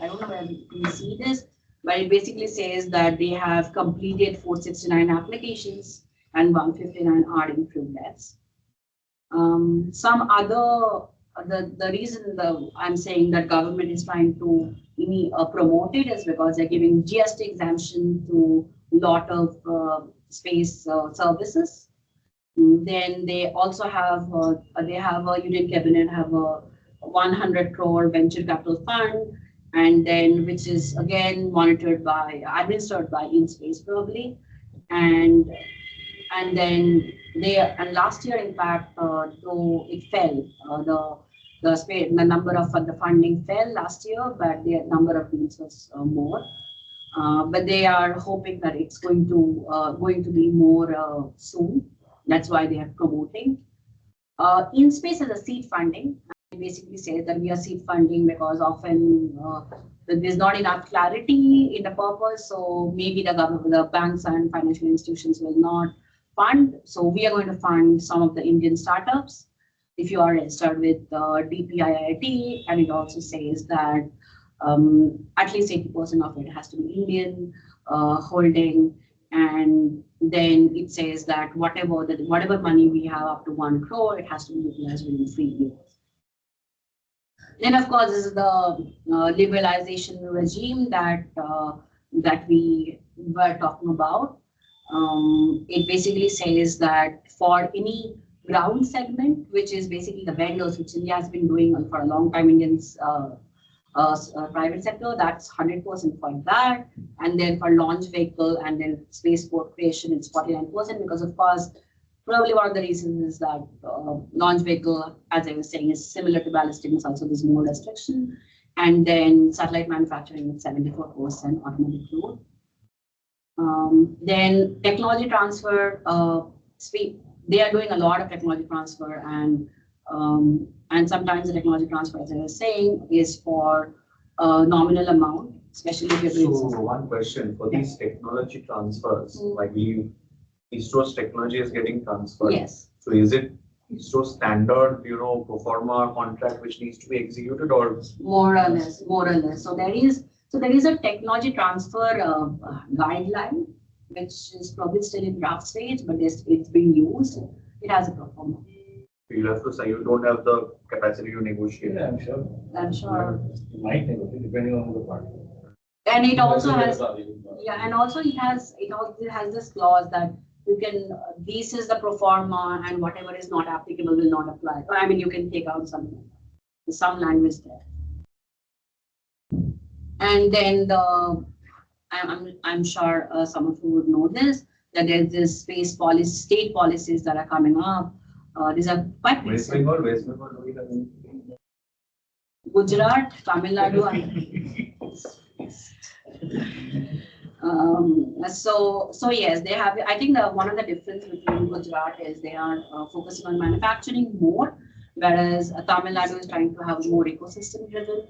don't know where we see this, but it basically says that they have completed 469 applications and 159 are in progress. Some other, the reason I'm saying that government is trying to promote it is because they're giving GST exemption to a lot of space services. Then they also have a Union Cabinet have a 100 crore venture capital fund, and then which is again administered by InSpace probably, and then last year in fact though it fell, the number of the funding fell last year, but the number of deals was more. But they are hoping that it's going to be more soon. That's why they are promoting. In-space as a seed funding. It basically says that we are seed funding because often there's not enough clarity in the purpose. So maybe the banks and financial institutions will not fund. So we are going to fund some of the Indian startups. If you are registered with DPIIT, and it also says that at least 80% of it has to be Indian holding. And then it says that whatever money we have up to 1 crore, it has to be utilized within 3 years. Then, of course, this is the liberalization regime that we were talking about. It basically says that for any ground segment, which is basically the vendors, which India has been doing for a long time, Indians private sector, that's 100% for that. And then for launch vehicle and then spaceport creation, it's 49%, because of course, probably one of the reasons is that launch vehicle, as I was saying, is similar to ballistic missiles, so there's more restriction. And then satellite manufacturing is 74% automatic load. Then technology transfer, they are doing a lot of technology transfer, and sometimes the technology transfer, as I was saying, is for a nominal amount, especially if you're doing. So one question for these technology transfers, I believe ISRO's technology is getting transferred. Yes. So is it ISRO standard, pro forma contract which needs to be executed, or more or less? So there is a technology transfer guideline, which is probably still in draft stage, but it's being used. It has a pro forma. you'll have to say you don't have the capacity to negotiate? Yeah, I'm sure. I'm sure. You might negotiate depending on the party. And it also has, and also it has this clause that you can, this is the pro forma, and whatever is not applicable will not apply. I mean, you can take out some language there. And then I'm sure some of you would know this, that there's this state policies that are coming up. These are quite West recent. Bengal, do we have anything? Gujarat, Tamil Nadu, so yes, they have. I think one of the difference between Gujarat is they are focusing on manufacturing more, whereas Tamil Nadu is trying to have more ecosystem driven.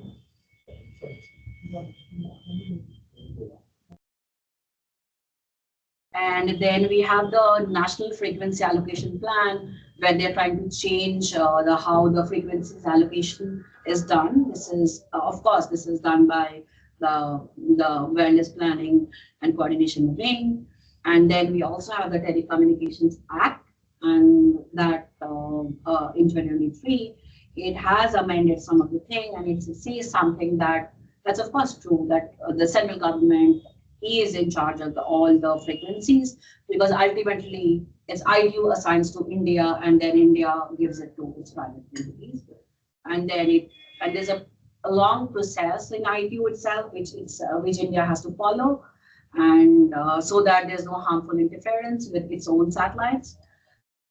And then we have the National Frequency Allocation Plan, where they're trying to change how the frequencies allocation is done. This is, of course, this is done by the Wireless Planning and Coordination Wing. And then we also have the Telecommunications Act, and that in 2023 it has amended some of the thing, and it says something that's of course true, that the central government is in charge of all the frequencies, because ultimately it's ITU assigns to India, and then India gives it to its private entities, and then there's a long process in ITU itself, which India has to follow, and so that there's no harmful interference with its own satellites.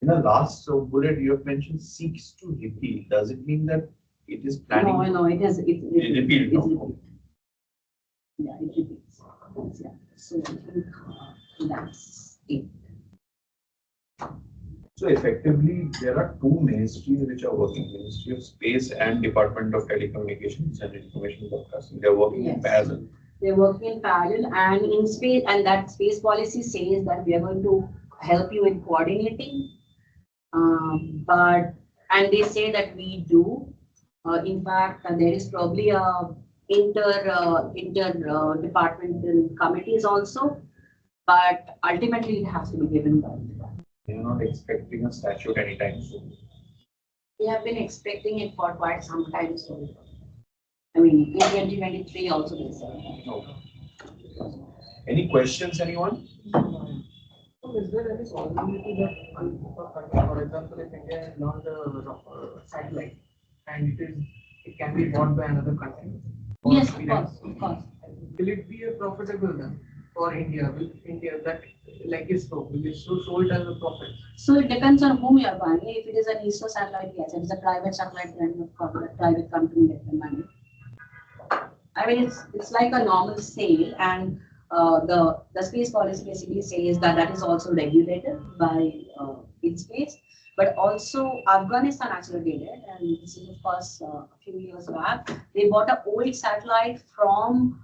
In the last bullet, you have mentioned seeks to repeal. Does it mean that it is planning? No, it is It repealed. No. Yeah, it repeats. Yeah. So I think that's it. So effectively, there are two ministries which are working: Ministry of Space and Department of Telecommunications and Information Broadcasting. They are working in Yes. parallel. They're working in parallel, and in space, and that space policy says that we are going to help you in coordinating. But and they say that we do. In fact, there is probably a inter departmental committees also, but ultimately it has to be given by. They are not expecting a statute anytime soon. We have been expecting it for quite some time, so I mean, in 2023 also they said that. No. Any questions, anyone? So is there any possibility that, for example, if India has launched a satellite and it can be bought by another country? Yes, of course, of course. Will it be a profitable then for India? Will India that like ISRO, will ISRO show it as a profit? So it depends on whom you are buying. If it is an ISRO satellite, yes. If it's a private satellite, then of course the private company gets the money. I mean, it's like a normal sale, and the space policy basically says that that is also regulated by in space. But also Afghanistan actually did it, and this is of course a few years back. They bought an old satellite from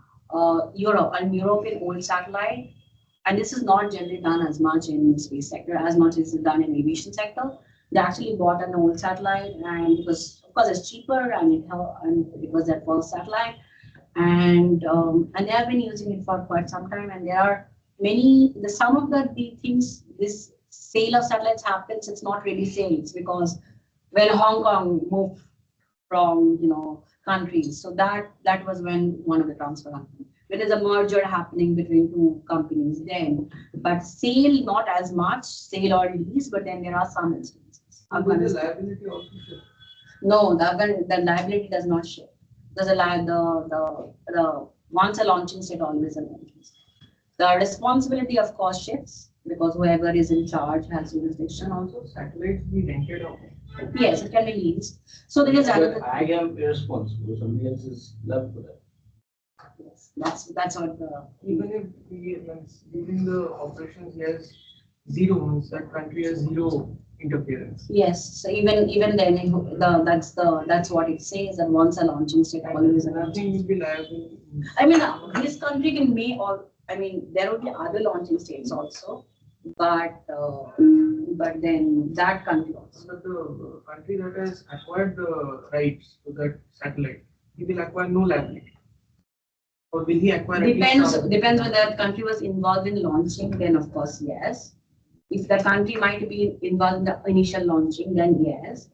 Europe, an European old satellite, and this is not generally done as much in space sector as much as it's done in aviation sector. They actually bought an old satellite, and because of course it's cheaper, and it was their first satellite, and they have been using it for quite some time. And there are some of the things, this sale of satellites happens, it's not really sales, because when Hong Kong moved from countries, so that was when one of the transfer happened. There is a merger happening between two companies then, but sale not as much, sale or lease, but then there are some instances. Will the liability also shift? No, the liability does not shift. There's the once a launching state, always a launching state. The responsibility of course shifts, because whoever is in charge has jurisdiction also. Satellites be rented out. Yes, it can be leased. So there is But another. I am irresponsible, somebody else is left for that. Yes, that's what the. Even if during the operations he has zero, means that country has zero interference. Yes, so even then, that's what it says, that once a launching state, always a launching. Nothing will be liable. I mean, this country can may, or I mean, there will be other launching states also, but then that country also. But the country that has acquired the rights to that satellite, he will acquire no liability. Or will he acquire? Depends whether that country was involved in launching, then of course yes. If the country might be involved in the initial launching, then yes.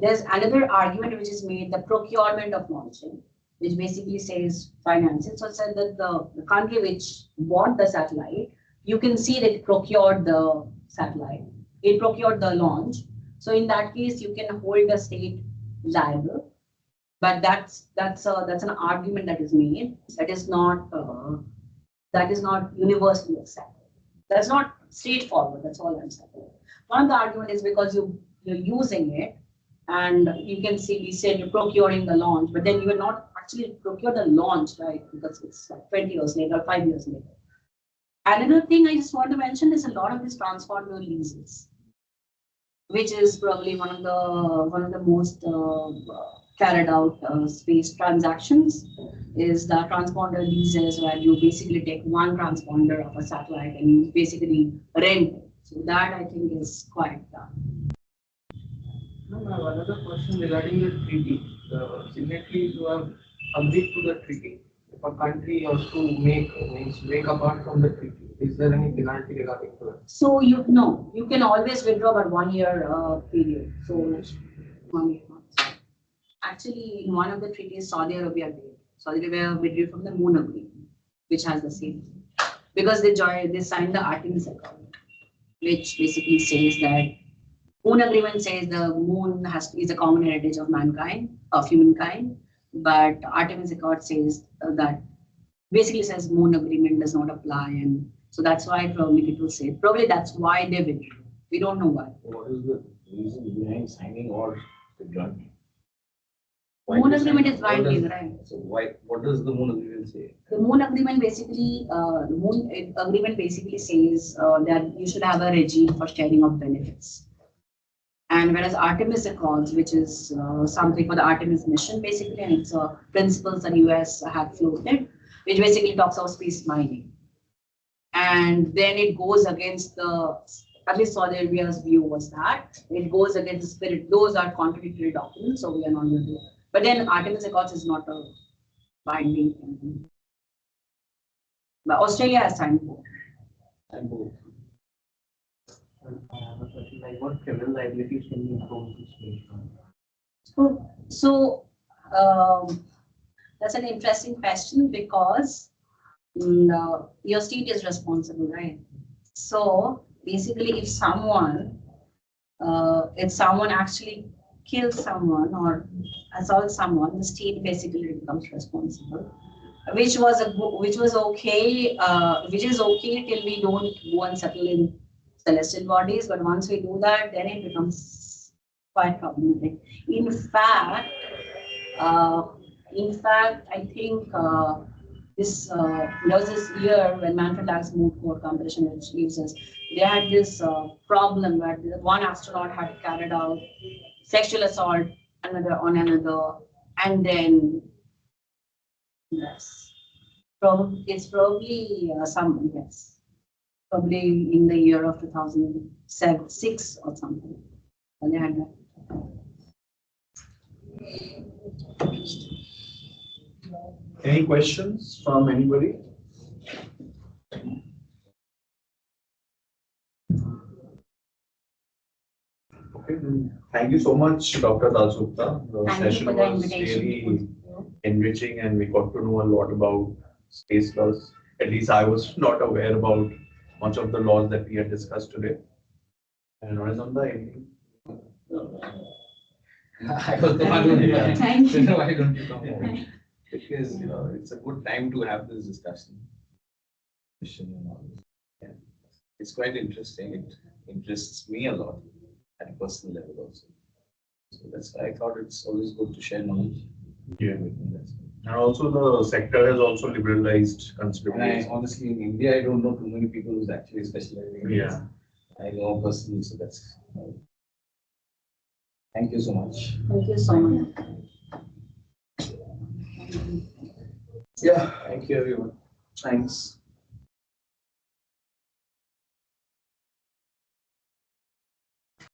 There's another argument which is made, the procurement of launching, which basically says finances. So it said that the country which bought the satellite, you can see that it procured the satellite, it procured the launch. So in that case, you can hold the state liable. But that's an argument that is made. That is not universally accepted. That's not straightforward. That's all I'm saying. One of the argument is because you're using it, and you can see we said you're procuring the launch, but then you will not actually procure the launch, right? Because it's like 20 years later, 5 years later. Another thing I just want to mention is a lot of these transponder leases, which is probably one of the most carried out space transactions, is the transponder leases, where you basically take one transponder of a satellite and you basically rent it. So that I think is quite done. No, I have another question regarding the treaty. The signatories who have agreed to the treaty, if a country or to means break apart from the treaty, is there any penalty regarding to that? So you no, you can always withdraw but 1 year period. So 1 year. Actually, in one of the treaties, Saudi Arabia did. Saudi Arabia withdrew from the Moon Agreement, which has the same thing. Because they signed the Artemis Accord, which basically says that Moon Agreement says the moon is a common heritage of mankind, of humankind, but Artemis Accord says that basically says Moon Agreement does not apply, and so that's why probably people say probably that's why they withdrew. We don't know why. What is the reason behind signing or withdrawing? Moon Agreement is binding, right? So why, what does the Moon Agreement say? The Moon Agreement basically, says that you should have a regime for sharing of benefits. And whereas Artemis Accords, which is something for the Artemis mission, basically, and it's principles that US have floated, which basically talks about space mining. And then it goes against at least Saudi Arabia's view was that it goes against the spirit. Those are contradictory documents, so we are not going to do it. But then Artemis Accords is not a binding thing. But Australia has signed both. And both. I have a question like what criminal liabilities can be imposed to space? So that's an interesting question because your state is responsible, right? So basically, if someone actually kills someone or assaults someone, the state basically becomes responsible, which is okay till we don't go and settle in celestial bodies. But once we do that, then it becomes quite problematic. In fact, I think there was this year when Manfred Lag's moot court competition, which gives us, they had this problem where one astronaut had carried out sexual assault on another, and then yes, it's probably probably in the year of 2006 or something. And they had that. Any questions from anybody? Okay, then thank you so much, Dr. Dalsupta. The Thank you session for the was invitation. really enriching and we got to know a lot about space laws. At least I was not aware about much of the laws that we had discussed today. And Ananda, anything? I was the one who Thank you. why don't you come over? Because it's a good time to have this discussion. And all this. Yeah. It's quite interesting. It interests me a lot at a personal level also. So that's why I thought it's always good to share knowledge. Yeah. And also the sector has also liberalized And considerably. honestly, in India, I don't know too many people who's actually specializing in this. Yeah. I know personally, so that's. Thank you so much. Thank you so much. Yeah, Thank you, everyone. thanks.